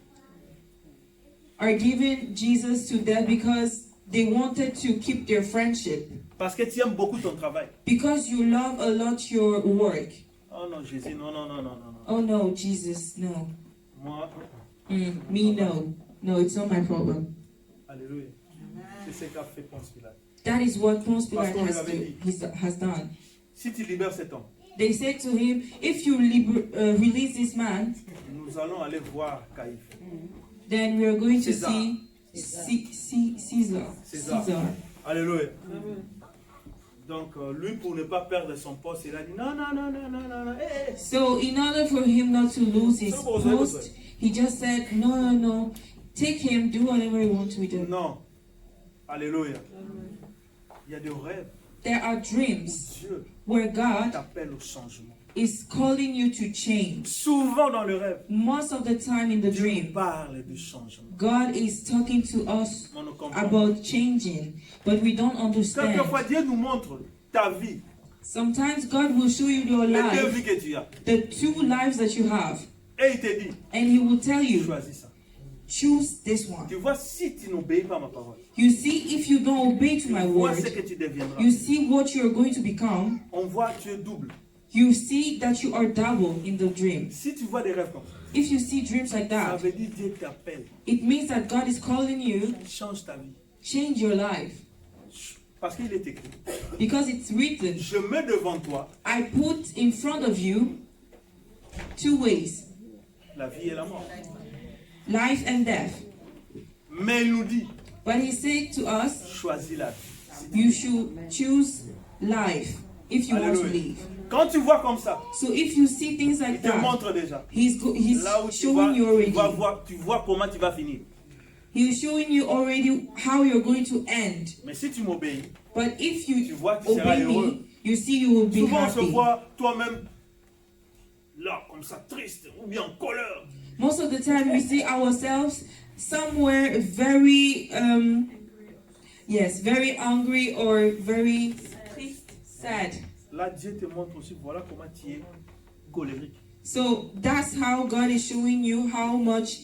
giving Jesus to them because they wanted to keep their friendship. Parce que tu aimes beaucoup ton travail. Because you love a lot your work. Oh non, Jésus, non, non, non, non, non. non. Oh no, Jesus, no. Moi, Me, no. No, it's not my problem. alléluia. C'est ce qu'a fait Ponce Pilate. That is what Ponce Pilate Pastor has done. Si tu libères cet homme, They said to him, if you release this man, nous allons aller voir Caïphe. then we are going to César. see Caesar. César. Alléluia. Donc, lui, pour ne pas perdre son poste, il a dit non, non, non, non, non, non, non. Hey, hey. So in order for him not to lose his post, he just said, no, take him, do whatever you want with him. Non. Alléluia. Il y a des rêves. There are dreams Dieu where God t'appelle au changement. is calling you to change. Souvent dans le rêve, Most of the time in the Dieu dream, parle du changement. God is talking to us On ne comprend pas. about changing, but we don't understand. Quelquefois, Dieu nous montre ta vie Sometimes God will show you your les deux life, vies que tu as. the two lives that you have, Et il te dit, and He will tell you, choisis ça. choose this one. Tu vois, si tu n'obéis pas à ma parole, You see, if you don't obey to my tu vois ce word, que tu deviendras. you see what you're going to become. On voit tu es double. You see that you are double in the dream. Si tu vois des rêves comme ça, If you see dreams like ça that, veut dire Dieu t'appelle. it means that God is calling you, Change ta vie. change your life. Parce qu'il est écrit. Because it's written, Je mets devant toi I put in front of you two ways, la vie et la mort. life and death. Mais il nous dit, But He said to us, choisis la vie. you should choose life if you want to Alléluia. live. Quand tu vois comme ça, So if you see things il like te that, montre déjà. He's Là où showing you already. tu vois comment tu vas finir. He's showing you already how you're going to end. Mais si tu m'obéis, But if tu you vois, tu seras obey heureux. me, you see you will be Souvent on se happy. voit toi-même là, comme ça, triste ou bien en colère. Most of the time we see ourselves somewhere very, very angry or very sad. Là, Dieu te montre aussi, voilà comment tu es colérique. So that's how God is showing you how much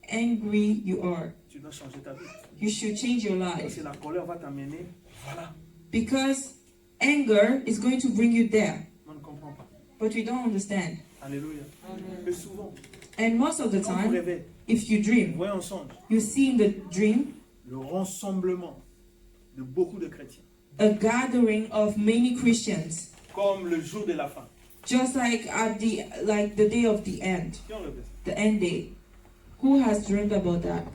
angry you are. Tu dois changer ta vie. You should change your Parce life. que la colère va t'amener, voilà. Because anger is going to bring you there. On ne comprend pas. But we don't understand. Alléluia. Mais souvent, And most of the quand vous time, rêvez, if you vous dream, voyez en songe, you see in the dream le rassemblement de beaucoup de chrétiens, a gathering of many Christians, comme le jour de la fin. just like at the day of the end, Qui ont rêvé ça? the end day. Who has dreamed about that?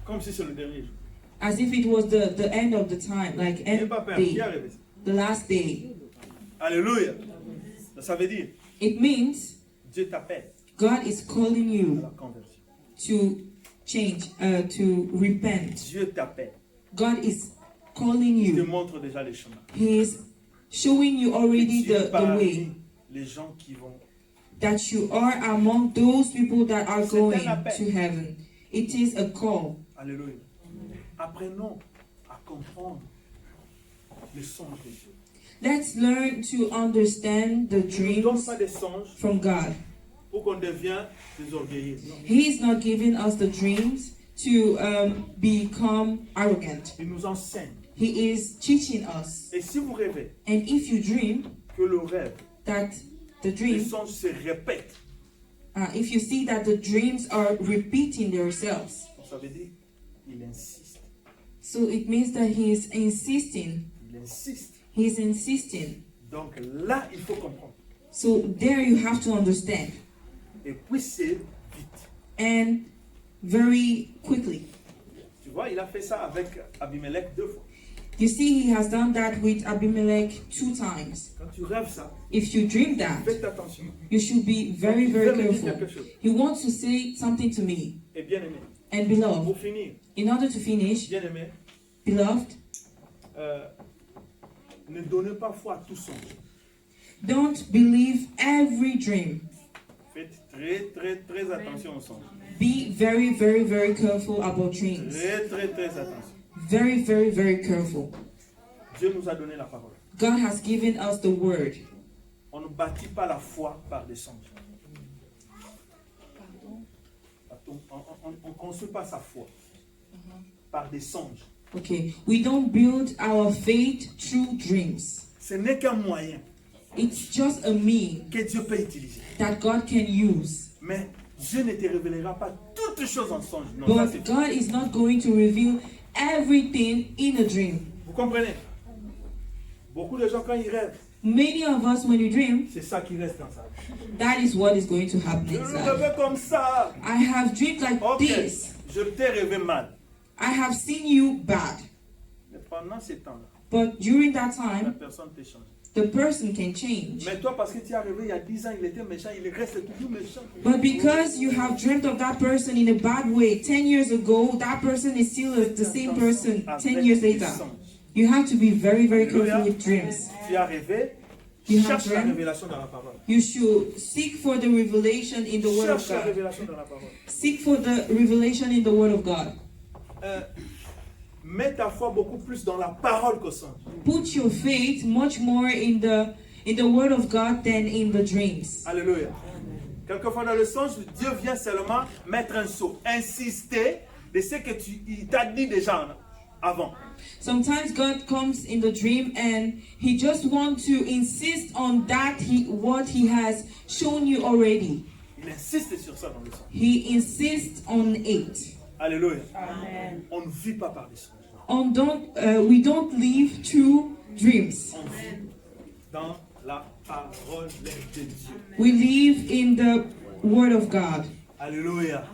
Comme si c'est le dernier jour. As if it was the end of the time, like N'aie end pas peur. day, Qui a rêvé ça? the last day. Alléluia. Ça veut dire, It means Dieu t'appelle God is calling à you la conversion. to change, to repent. Dieu t'appelle. God is calling Il te you. montre déjà les chemins. He is showing you already Tu es the way. parmi les gens qui vont. That you are among those people that are C'est un going appel. to heaven. It is a call. Alléluia. Apprenons à comprendre les songes de Dieu. Let's learn to understand the Il ne donne dreams pas des songes from God. pour qu'on devienne des orgueilleux. Non. He is not giving us the dreams to become arrogant. Il nous enseigne. He is teaching us. Et si vous rêvez And if you dream que le rêve, that the les dream, songes se répètent, if you see that the dreams are repeating themselves, ça veut dire il insiste. so it means that he is insisting. Il insiste. He is insisting. Donc là, il faut comprendre. So there you have to understand. Et puis c'est vite. And very quickly. Tu vois, il a fait ça avec Abimelech 2 fois. You see, he has done that with Abimelech 2 times. Quand tu rêves ça, If you dream that, faites attention. you should be very, Il very veut me dire careful. quelque chose. He wants to say something to me. Et bien aimé, And beloved, pour finir, in order to finish, bien aimé, beloved, ne donnez pas foi à tout songe. don't believe every dream. Faites très attention aux songes. Be very, very, very careful about dreams. Très attention. Very, very, very careful. Dieu nous a donné la parole. God has given us the word. On ne bâtit pas la foi par des songes. On ne construit pas sa foi par des songes. Okay, we don't build our faith through dreams. Ce n'est qu'un moyen It's just a mean que Dieu peut utiliser. that God can use. Mais Dieu ne te révélera pas toutes choses en songe. Non, ça, But c'est- God is not going to reveal everything in a dream. Vous comprenez? Beaucoup de gens, quand ils rêvent, Many of us, when we dream, c'est ça qui reste dans sa vie. that is what is going to happen Je le inside. rêvais comme ça. I have dreamed like Ok, this. je t'ai rêvé mal. I have seen you bad. Mais pendant ces temps-là, But during that la time, personne t'est changé. the person can change. Mais toi, parce que tu as rêvé il y a 10 ans, il était méchant, il reste toujours méchant. But because you have dreamt of that person in a bad way 10 years ago, that person is still the same person 10 years later. You have to be very, very careful with dreams. Tu as rêvé, You have cherche la dreamt. révélation dans la parole. You should seek for the revelation in the Word of Cherche la God. révélation dans la parole. Seek for the revelation in the Word of God. Mets ta foi beaucoup plus dans la parole qu'au songe. Put your faith much more in in the Word of God than in the dreams. Alléluia. Quelquefois dans le songe, Dieu vient seulement mettre un saut, insister de ce que il t'a dit déjà avant. Sometimes God comes in the dream and He just wants to insist on that what He has shown you already. Il insiste sur ça dans le songe. He insists on it. Alléluia. Amen. On ne vit pas par les songes. We don't live through dreams. On vit dans la parole de Dieu. We live in the Word of God. Alléluia.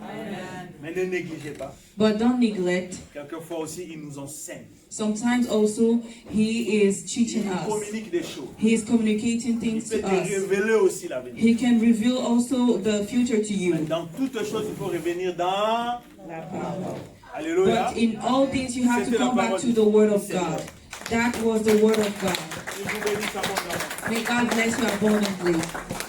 Mais ne négligez pas. But don't neglect. Quelquefois aussi, il nous enseigne. Sometimes also He is Il teaching nous us. communique des choses. He is communicating Il things peut to te us. révéler aussi l'avenir. He can reveal also the future to Mais you. dans toutes choses, il faut revenir dans la parole. Alléluia. But in all things, you have to C'était la come back parole to du the Word of Seigneur. God. That was the Word of God. Je vous bénisse abondamment. May God bless you abundantly.